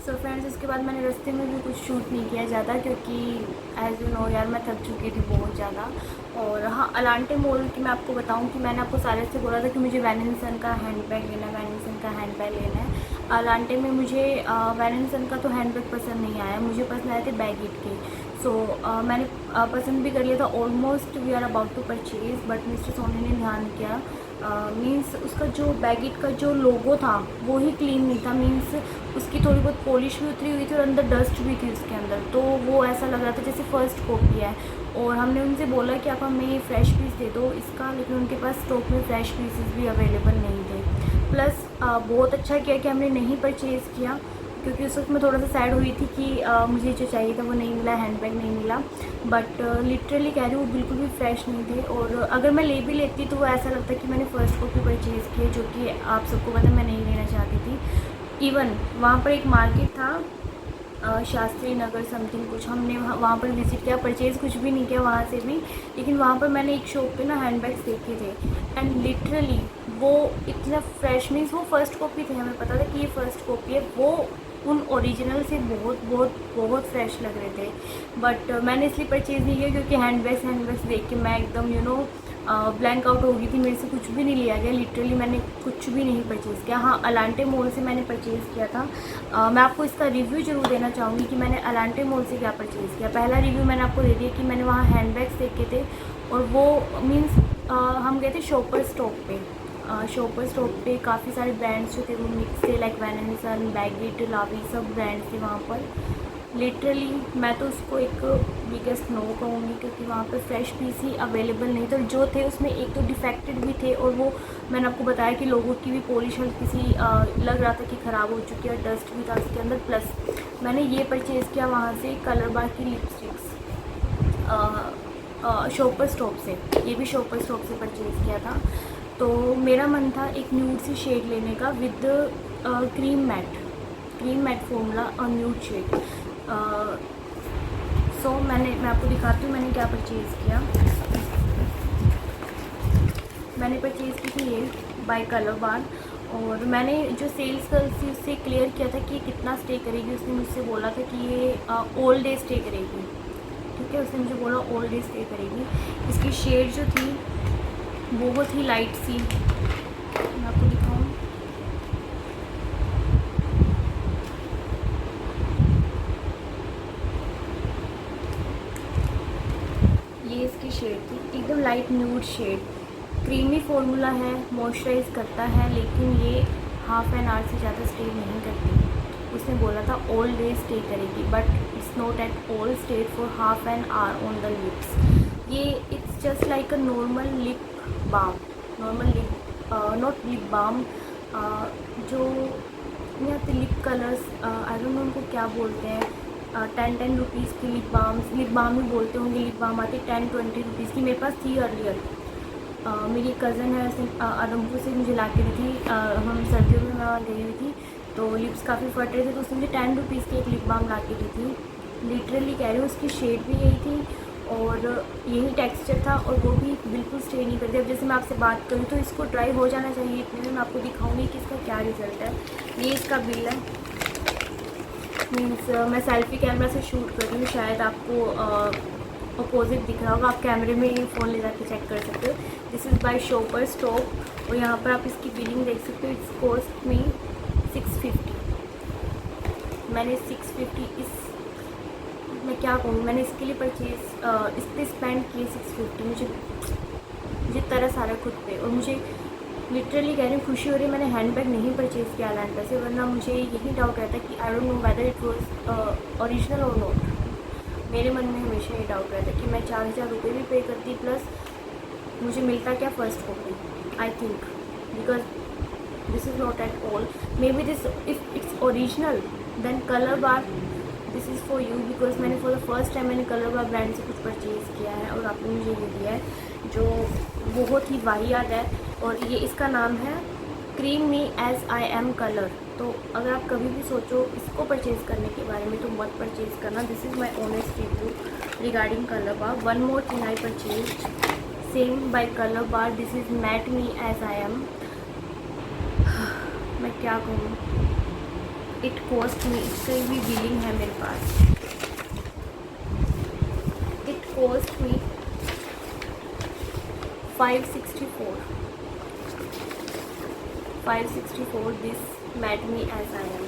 सो फ्रेंड्स, इसके बाद मैंने रास्ते में भी कुछ शूट नहीं किया ज़्यादा, क्योंकि एज यू नो यार मैं थक चुकी थी बहुत ज़्यादा। और हाँ, एलांटे मॉल की मैं आपको बताऊं कि मैंने आपको सारे से बोला था कि मुझे वैन एंड सन का हैंड बैग लेना है, वैन एंड सन का हैंड बैग लेना है। एलांटे में मुझे वैन एंड सन का तो हैंड बैग पसंद नहीं आया, मुझे पसंद आए थे बैगिट के। सो मैंने पसंद भी कर लिया था। Almost we are about to purchase, but mister Soni ने ध्यान किया। मीन्स उसका जो बैगिट का जो लोगो था वो ही क्लीन नहीं था। मीन्स उसकी थोड़ी बहुत पॉलिश भी उतरी हुई थी और अंदर डस्ट भी थी उसके अंदर, तो वो ऐसा लग रहा था जैसे फ़र्स्ट कॉपी है। और हमने उनसे बोला कि आप हमें फ़्रेश पीस दे दो इसका, लेकिन उनके पास स्टॉक में फ़्रेश पीसेस भी अवेलेबल नहीं थे। प्लस बहुत अच्छा किया कि हमने नहीं परचेज़ किया, क्योंकि उस वक्त मैं थोड़ा सा सैड हुई थी कि मुझे जो चाहिए था वो नहीं मिला, हैंड बैग नहीं मिला। बट लिटरली कह रही हूँ वो बिल्कुल भी फ्रेश नहीं थे। और अगर मैं ले भी लेती तो वो ऐसा लगता कि मैंने फ़र्स्ट कॉपी परचेज़ की है, जो कि आप सबको पता मैं नहीं लेना चाहती थी। इवन वहाँ पर एक मार्केट था शास्त्री नगर समथिंग कुछ, हमने वहाँ पर विज़िट किया, परचेज़ कुछ भी नहीं किया वहाँ से भी। लेकिन वहाँ पर मैंने एक शॉप पे ना हैंड बैग्स देखे थे, एंड लिटरली वो इतना फ्रेश, मीन्स वो फ़र्स्ट कॉपी थे, हमें पता था कि ये फ़र्स्ट कॉपी है, वो उन ओरिजिनल से बहुत बहुत बहुत फ्रेश लग रहे थे। बट मैंने इसलिए परचेज़ नहीं किया क्योंकि हैंड बैग्स देख के मैं एकदम ब्लैंक आउट हो गई थी। मेरे से कुछ भी नहीं लिया गया, लिटरली मैंने कुछ भी नहीं परचेज़ किया। हाँ, एलांटे मॉल से मैंने परचेज़ किया था। मैं आपको इसका रिव्यू ज़रूर देना चाहूँगी कि मैंने एलांटे मॉल से क्या परचेज़ किया। पहला रिव्यू मैंने आपको दे दिया कि मैंने वहाँ हैंड बैग्स देखे थे, और वो मीन्स हम गए थे शॉपर स्टॉप पे। शॉपर स्टॉप पे काफ़ी सारे ब्रांड्स जो थे वो मिक्स थे, like Van and Son, Baggit, Lavie, सब ब्रांड्स थे वहाँ पर। लिटरली मैं तो उसको एक बिगेस्ट नो कहूँगी, क्योंकि वहाँ पर फ्रेश पीस ही अवेलेबल नहीं थे, और जो थे उसमें एक तो डिफेक्टेड भी थे, और वो मैंने आपको बताया कि लोगों की भी पॉलिश हल्की सी लग रहा था कि ख़राब हो चुकी है, डस्ट भी था उसके अंदर। प्लस मैंने ये परचेज़ किया वहाँ से कलर बार की लिपस्टिक्स शॉपर स्टॉप से, ये भी शॉपर स्टॉप से परचेज़ किया था। तो मेरा मन था एक न्यूड सी शेड लेने का विद क्रीम मैट फॉर्मूला और न्यूड शेड। सो मैं आपको दिखाती हूँ मैंने क्या परचेज़ किया। मैंने परचेज़ की थी ये बाय कलर बार, और मैंने जो सेल्स गर्ल थी उससे क्लियर किया था कि ये कितना स्टे करेगी। उसने मुझसे बोला था कि ये ऑल डे स्टे करेगी, ठीक है, उसने मुझे बोला ऑल डे स्टे करेगी। इसकी शेड जो थी बहुत ही लाइट सी, मैं आपको दिखाऊँ, ये इसकी शेड थी, एकदम light nude shade, creamy formula है, मॉइस्चराइज करता है, लेकिन ये हाफ एन आवर से ज़्यादा स्टे नहीं करती। उसने बोला था ऑल डे स्टे करेगी, but it's not at all stayed for half an hour on the lips. ये it's just like a normal lip balm, normal lip not lip balm, जो नहीं आते lip colours, I don't know उनको क्या बोलते हैं, 10 rupees की lip balm ही बोलते होंगे। लिप बाम आती 10-20 रुपीज़ की, मेरे पास थी अर्लियर। मेरी कज़न है, उसने आदमपुर से मुझे ला के दी थी, हम सर्दियों में वहाँ गई हुई थी, तो लिप्स काफ़ी फट रहे थे, तो उसने मुझे 10 रुपीज़ की एक लिप बाम ला के दी थी। लिटरली कह रही हूँ उसकी शेड भी यही थी और यही टेक्सचर था, और वो भी बिल्कुल स्टे नहीं करती। अब जैसे मैं आपसे बात करूँ तो इसको ड्राई हो जाना चाहिए इतने में। मैं आपको दिखाऊंगी कि इसका क्या रिज़ल्ट है। ये इसका बिल है, मीन्स मैं सेल्फी कैमरा से शूट कर रही हूँ, शायद आपको अपोजिट दिख रहा होगा, आप कैमरे में ही फ़ोन ले जाके चेक कर सकते हो। This is by shopper stop, और यहाँ पर आप इसकी बिलिंग देख सकते हो। It's cost me 650। मैंने 650 मैं क्या कहूँ, मैंने इसके लिए इस पर स्पेंड किए 650। मुझे तरस आ रहा है खुद पे, और मुझे लिटरली कह रही हूँ खुशी हो रही है मैंने हैंडबैग नहीं परचेज़ किया अलांटा से, वरना मुझे यही डाउट रहता कि आई don't know whether it was original और नॉट। मेरे मन में हमेशा ये डाउट रहता है कि मैं 4000 रुपये भी पे करती, प्लस मुझे मिलता क्या first copy. I think because this is not at all, may be this if it's original then Colorbar this is for you, because मैंने फॉर द फर्स्ट टाइम मैंने कलर बार ब्रांड से कुछ purchase किया है, और आपने मुझे ये दिया है जो बहुत ही वाहियात है, और ये इसका नाम है cream me as I am colour. तो अगर आप कभी भी सोचो इसको परचेज़ करने के बारे में तो मत परचेज़ करना। This is my honest review regarding Colorbar. One more thing I purchase same by Colorbar, this is matte me as I am. मैं क्या कहूँ, इट कॉस्ट मी, इसकी भी बिलिंग है मेरे पास, it cost me 564 this matte me as I am.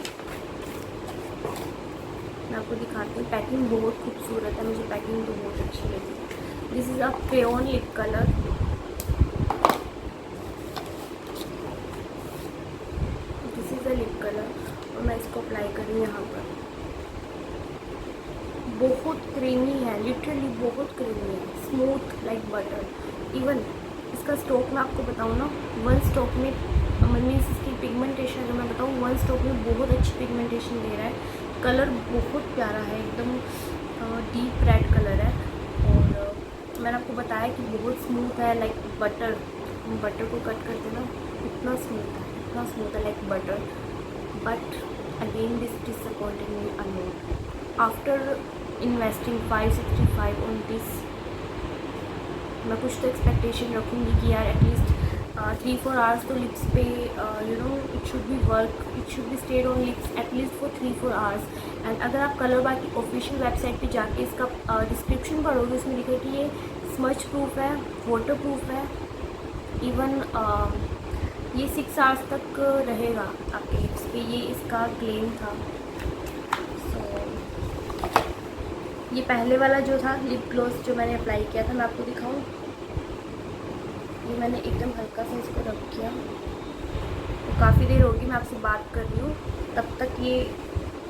मैं आपको दिखाती हूँ, पैकिंग बहुत खूबसूरत है, मुझे पैकिंग तो बहुत अच्छी लगी। This is a crayon lip colour, this is a lip colour, और मैं इसको अप्लाई कर रही हूँ यहाँ पर। बहुत क्रीमी है, लिटरली बहुत क्रीमी है, स्मूथ लाइक बटर। इवन इसका स्टॉक मैं आपको बताऊँ ना, वन स्टॉक में मीन्स इसकी पिगमेंटेशन अगर मैं बताऊँ, वन स्टॉक में बहुत अच्छी पिगमेंटेशन दे रहा है। कलर बहुत प्यारा है, एकदम डीप रेड कलर है, और मैंने आपको बताया कि बहुत स्मूथ है लाइक बटर। बटर को कट करते ना इतना स्मूथ है like butter, but again this disappointed me a lot. After investing 565 on this, मैं कुछ तो एक्सपेक्टेशन रखूँगी कि यार एटलीस्ट 3-4 आवर्स तो लिप्स पे you know it should be work, it should be stayed on lips at least for 3-4 hours. And अगर आप कलर बार की ऑफिशियल वेबसाइट पे जाके इसका डिस्क्रिप्शन पढ़ोगे, उसमें लिखा है कि ये स्मच प्रूफ है, वाटर प्रूफ है, इवन ये 6 आवर्स तक रहेगा आपके लिप्स पे, ये इसका क्लेम था। सो ये पहले वाला जो था लिप ग्लॉस जो मैंने अप्लाई किया था, मैं आपको दिखाऊँ, ये मैंने एकदम हल्का सा इसको रब किया। तो काफ़ी देर होगी मैं आपसे बात कर रही हूँ, तब तक ये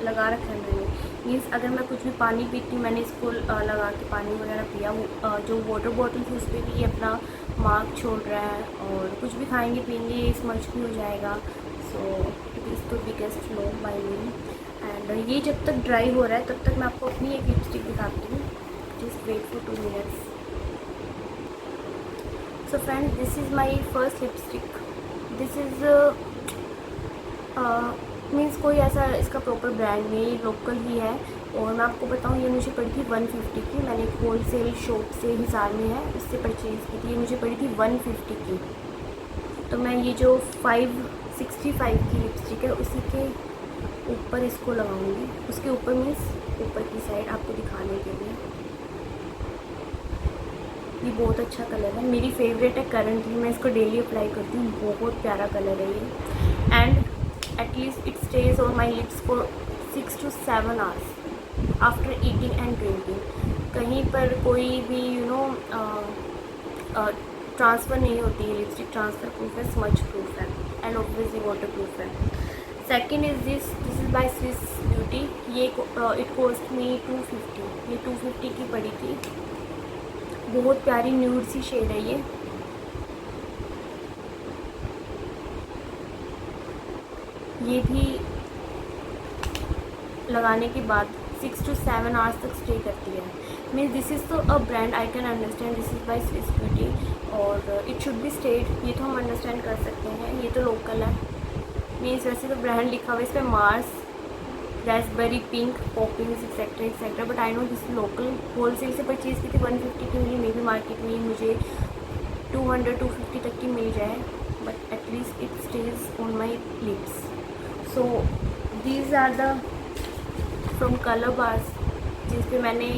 लगा रखा है मैंने। मीन्स अगर मैं कुछ भी पानी पीती हूँ, मैंने इसको लगा के पानी वगैरह पिया, वो जो वाटर बॉटल थी उस पर भी ये अपना मार्क छोड़ रहा है, और कुछ भी खाएंगे पियेंगे ये स्मच भी हो जाएगा। So it is the biggest no by me. And ये जब तक ड्राई हो रहा है तब तक मैं आपको अपनी एक लिपस्टिक दिखाती हूँ। Just wait for 2 minutes. So friends, this is my first lipstick. This is means कोई ऐसा इसका प्रॉपर ब्रांड नहीं, लोकल ही है। और मैं आपको बताऊँ, ये मुझे पड़ी थी 150 की। मैंने एक होलसेल शॉप से हिसार में है उससे परचेज़ की थी। ये मुझे पड़ी थी 150 की। तो मैं ये जो 565 की लिपस्टिक है उसी के ऊपर इसको लगाऊंगी। उसके ऊपर मीन्स ऊपर की साइड आपको दिखाने के लिए। ये बहुत अच्छा कलर है, मेरी फेवरेट है करंटली। मैं इसको डेली अप्लाई करती हूँ, बहुत प्यारा कलर है ये। And at least it stays on my lips for 6 to 7 hours after eating and drinking. कहीं पर कोई भी ट्रांसफ़र नहीं होती है लिपस्टिक। ट्रांसफ़र प्रूफ है, स्मच प्रूफ है, एंड ऑब्वियसली वाटर प्रूफ है। Second is this is by Swiss beauty. ये इट कॉस्ट मी 250। ये 250 की पड़ी थी। बहुत प्यारी न्यूड सी शेड है ये। ये भी लगाने के बाद 6 to 7 आवर्स तक स्टे करती है। मीन्स दिस इज़ तो a brand I can understand, this is by Swiss beauty और इट शुड बी स्टेड। ये तो हम अंडरस्टैंड कर सकते हैं, ये तो लोकल है। मीन्स वैसे तो ब्रांड लिखा हुआ है इस पर, Mars, raspberry pink, poppings etcetera etcetera, but I know this local. Wholesale से परचेज़ की थी 150 की। मे भी मार्केट में मुझे 200-250 तक की मिल जाए, but at least it stays on my lips. So these are the from Colorbars, जिस पे मैंने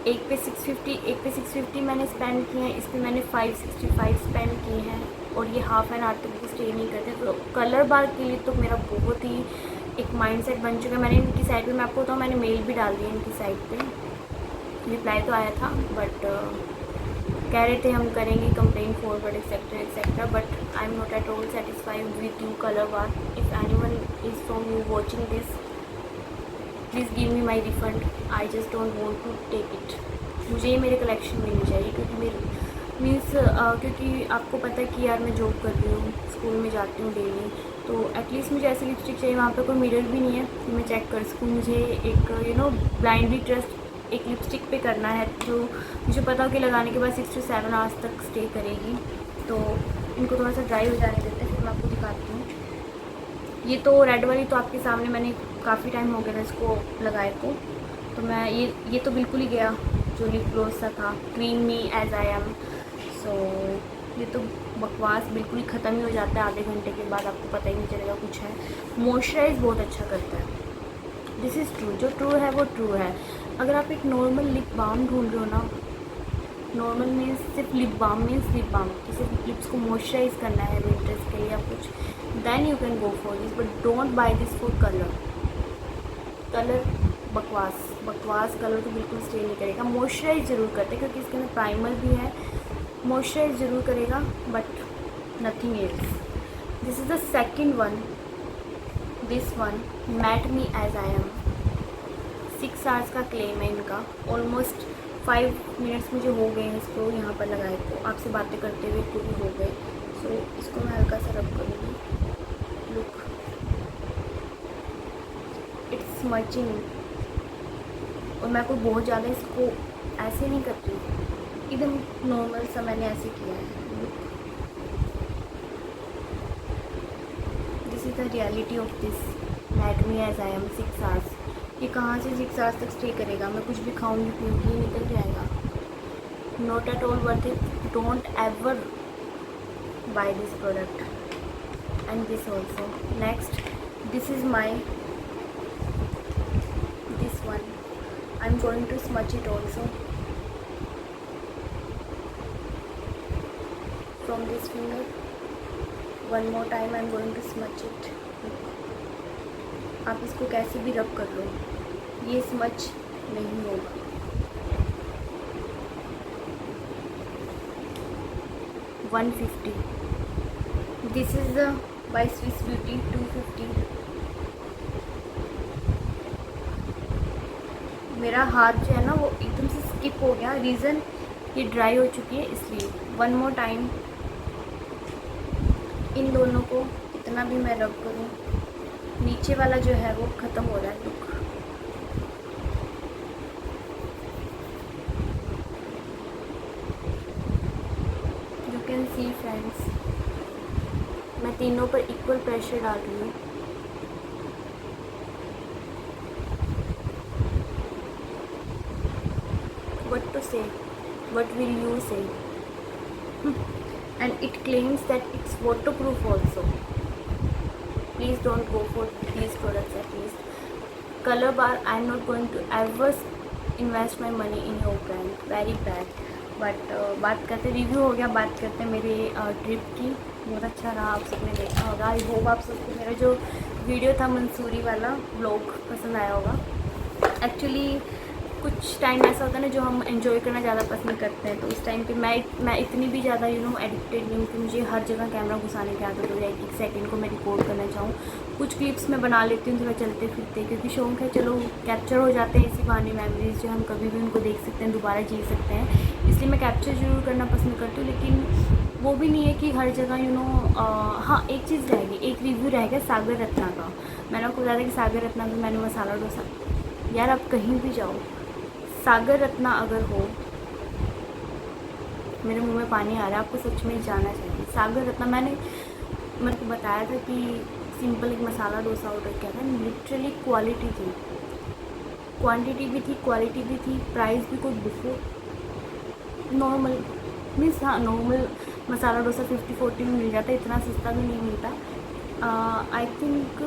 एक पे 650 मैंने स्पेंड किए हैं, इस पर मैंने 565 स्पेंड किए हैं, और ये हाफ एन आवर तक भी स्टे नहीं करते। तो कलर बार के लिए तो मेरा बहुत ही एक माइंडसेट बन चुका है। मैंने इनकी साइट पे, मैं आपको बताऊँ, मैंने मेल भी डाल दिया इनकी साइट पे। रिप्लाई तो आया था, बट कह रहे थे हम करेंगे complain forward etcetera etcetera, but I am not at all satisfied with you Colorbar. If anyone is from you watching this, please give me my refund. I just don't want to take it. मुझे ये मेरे collection में मिल चाहिए, क्योंकि मेरे means क्योंकि आपको पता है कि यार मैं जॉब कर रही हूँ, स्कूल में जाती हूँ डेली, तो एटलीस्ट मुझे ऐसी लिपस्टिक चाहिए वहाँ पे कोई मिरर भी नहीं है कि मैं चेक कर सकूँ। मुझे एक ब्लाइंडली ट्रस्ट एक लिपस्टिक पे करना है जो मुझे पता हो कि लगाने के बाद 6 to 7 आवर्स तक स्टे करेगी। तो इनको थोड़ा सा ड्राई हो जाने देते हैं, फिर मैं आपको दिखाती हूँ। ये तो रेड वाली तो आपके सामने मैंने काफ़ी टाइम हो गया था इसको लगाए को, तो मैं ये तो बिल्कुल ही गया जो लिप ग्लोस सा था, cream me as I am. So ये तो बकवास बिल्कुल ही ख़त्म ही हो जाता है आधे घंटे के बाद, आपको पता ही नहीं चलेगा कुछ है। मॉइस्चराइज बहुत अच्छा करता है, दिस इज़ ट्रू। जो ट्रू है वो ट्रू है। अगर आप एक नॉर्मल लिप बाम ढूंढ रहे हो ना, नॉर्मल मीन्स सिर्फ lip balm means lip balm कि सिर्फ लिप्स को मॉइस्चराइज करना है विंटर्स के लिए या कुछ, then you can go for this, but don't buy this for colour. Colour बकवास कलर तो बिल्कुल स्टे नहीं करेगा। मॉइस्चराइज ज़रूर करते हैं क्योंकि इसके अंदर प्राइमर भी है, मॉइस्चराइज ज़रूर करेगा, but nothing else. This is the second one, this one matte me as I am. 6 hours का क्लेम है इनका। ऑलमोस्ट 5 मिनट्स मुझे हो गए हैं इसको यहाँ पर लगाए को, आपसे बातें करते हुए पूरी हो गए। सो इसको मैं हल्का सा रब करूँगी। Look, it's smudging. और मैं कोई बहुत ज़्यादा इसको ऐसे नहीं करती, एकदम नॉर्मल सा मैंने ऐसे किया है। This is the reality of this matte me as I am 6 hours. ये कहाँ से 6 आवर्स तक स्टे करेगा? मैं कुछ भी खाऊंगी पीऊँगी निकल जाएगा। Not at all worth it. Don't ever buy this product and this also. Next, this is my this one. I am going to smudge it also from this finger. One more time I am going to smudge it. आप इसको कैसे भी रब कर लो, ये smudge नहीं होगा। 150. This is the by Swiss beauty 250. मेरा हाथ जो है ना वो एकदम से स्किप हो गया, रीज़न ये ड्राई हो चुकी है इसलिए. One more time. इन दोनों को कितना भी मैं रब करूँ, नीचे वाला जो है वो ख़त्म हो रहा है look. You can C friends, मैं तीनों पर इक्वल प्रेशर डाल रही हूँ. What to say? What will you say? And it claims that it's waterproof also. Please don't go for these products at least. Color bar, I'm not going to ever invest my money in your brand. Very bad. But बात करते, review हो गया, बात करते हैं मेरे trip की. बहुत अच्छा रहा, आप सबने देखा होगा. आई होप आप सबको मेरा जो वीडियो था मंसूरी वाला व्लॉग पसंद आया होगा. एक्चुअली कुछ टाइम ऐसा होता है ना जो हम एंजॉय करना ज़्यादा पसंद करते हैं, तो उस टाइम पे मैं इतनी भी ज़्यादा एडिक्टेड नहीं हूँ कि मुझे हर जगह कैमरा घुसाने की आदत हो जाए, एक सेकंड को मैं रिकॉर्ड करना चाहूँ. कुछ क्लिप्स मैं बना लेती हूँ थोड़ा चलते फिरते, क्योंकि शौक है, चलो कैप्चर हो जाते हैं इसी बहाने मेमोरीज, जो हम कभी भी उनको देख सकते हैं, दोबारा जी सकते हैं. इसलिए मैं कैप्चर ज़रूर करना पसंद करती हूँ, लेकिन वो भी नहीं है कि हर जगह हाँ एक चीज़ रहेगी, एक रिव्यू रहेगा सागर रत्ना का. मैंने आपको बताया था कि सागर रत्ना में मैंने मसाला डोसा, यार आप कहीं भी जाओ सागर रत्ना अगर हो, मेरे मुंह में पानी आ रहा है, आपको सच में जाना चाहिए. सागर रत्ना मेरे को बताया था कि सिंपल एक मसाला डोसा ऑर्डर किया था, लिटरली क्वालिटी थी, क्वांटिटी भी थी, क्वालिटी भी थी, प्राइस भी कोई बिफोर नॉर्मल मीन्स, हाँ नॉर्मल मसाला डोसा 50-40 में मिल जाता है, इतना सस्ता भी नहीं मिलता. I think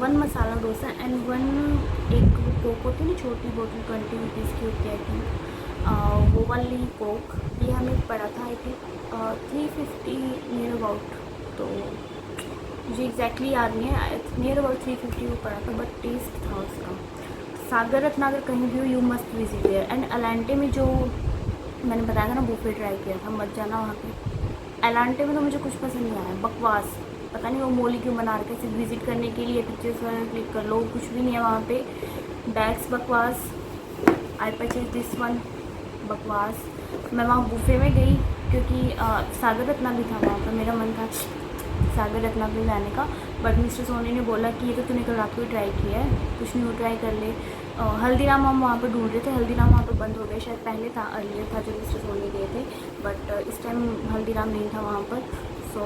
1 masala dosa and 1 एक कोक होती है ना छोटी बोतल 20 रुपीज़ की होती है, आई थिंक वो वाली कोक, ये हमें पड़ा था आई थिंक 350 नियर अबाउट. तो मुझे एग्जैक्टली याद नहीं है, नियर अबाउट 350 वो पड़ा था, बट टेस्ट था उसका. सागर रत्ना अगर कहीं भी हो, you must visit there. And Elante में जो मैंने बताया था ना बुफे ट्राई किया था, मत जाना वहाँ पे. एलांटे में तो मुझे कुछ पसंद नहीं आया, बकवास, पता नहीं वो मोली क्यों बना रखे, सिर्फ विजिट करने के लिए पिक्चर्स वगैरह क्लिक कर लो, कुछ भी नहीं है वहाँ पे. बैग्स बकवास, आई परचेज दिस वन, बकवास. मैं वहाँ बुफे में गई क्योंकि सागर रत्ना भी था वहाँ पर, मेरा मन था सागर रत्ना भी जाने का, बट मिस्टर सोनी ने बोला कि ये तो तूने कल रात को ही ट्राई किया है, कुछ नहीं हो ट्राई कर ले. हल्दीराम हम वहाँ पर ढूंढ रहे थे, हल्दीराम वहाँ पर बंद हो गए, शायद पहले था, अर्लियर था जो मिस्टर सोनी गए थे, बट इस टाइम हल्दीराम नहीं था वहाँ पर. सो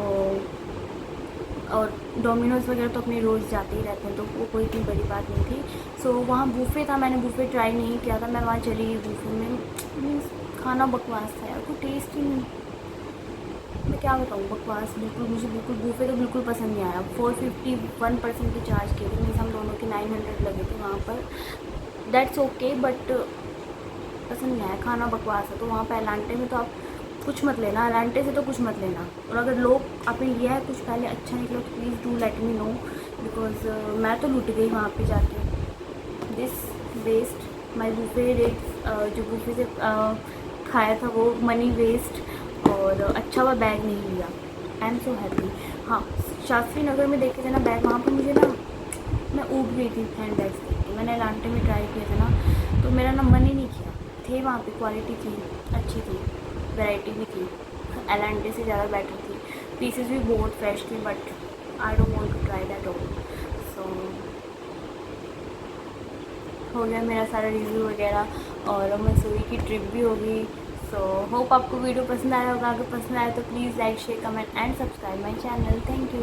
और डोमिनोज़ वगैरह तो अपने रोज़ जाते ही रहते हैं, तो वो कोई इतनी बड़ी बात नहीं थी. सो वहाँ बुफे था, मैंने बुफे ट्राई नहीं किया था, मैं वहाँ चली गई बुफे में. मीन्स खाना बकवास था यार, कोई टेस्ट ही नहीं, मैं क्या बताऊँ, बकवास बिल्कुल. मुझे बिल्कुल बुफे तो बिल्कुल पसंद नहीं आया. 451% की चार्ज किए थे, मीन्स हम दोनों के 900 लगे थे वहाँ पर. दैट्स ओके, बट पसंद नहीं आया, खाना बकवास है. तो वहाँ पर एलांटे में तो आप कुछ मत लेना, एलांटे से तो कुछ मत लेना. और अगर लोग आपने लिया है कुछ पहले अच्छा निकला तो please do let me know, because मैं तो लूट गई वहाँ पे जाके. This waste my buffet rate, जो बुफे से खाया था वो मनी वेस्ट, और अच्छा हुआ बैग नहीं लिया. आई एम सो हैप्पी. हाँ शास्त्री नगर में देखे थे ना बैग, वहाँ पर मुझे ना, मैं ऊब गई थी हैंड बैग्स देख के. मैंने एलांटे में ट्राई किया था ना, तो मेरा ना मन ही नहीं किया. थे वहाँ पे, क्वालिटी थी अच्छी थी, वैरायटी भी थी, एलांटे से ज़्यादा बेटर थी, पीसेस भी बहुत फ्रेश थे, but I don't want to try that all. So हो गया मेरा सारा रिव्यू वगैरह, और मसूरी की ट्रिप भी होगी. सो होप आपको वीडियो पसंद आया होगा. अगर पसंद आया तो please like share comment and subscribe my channel. Thank you.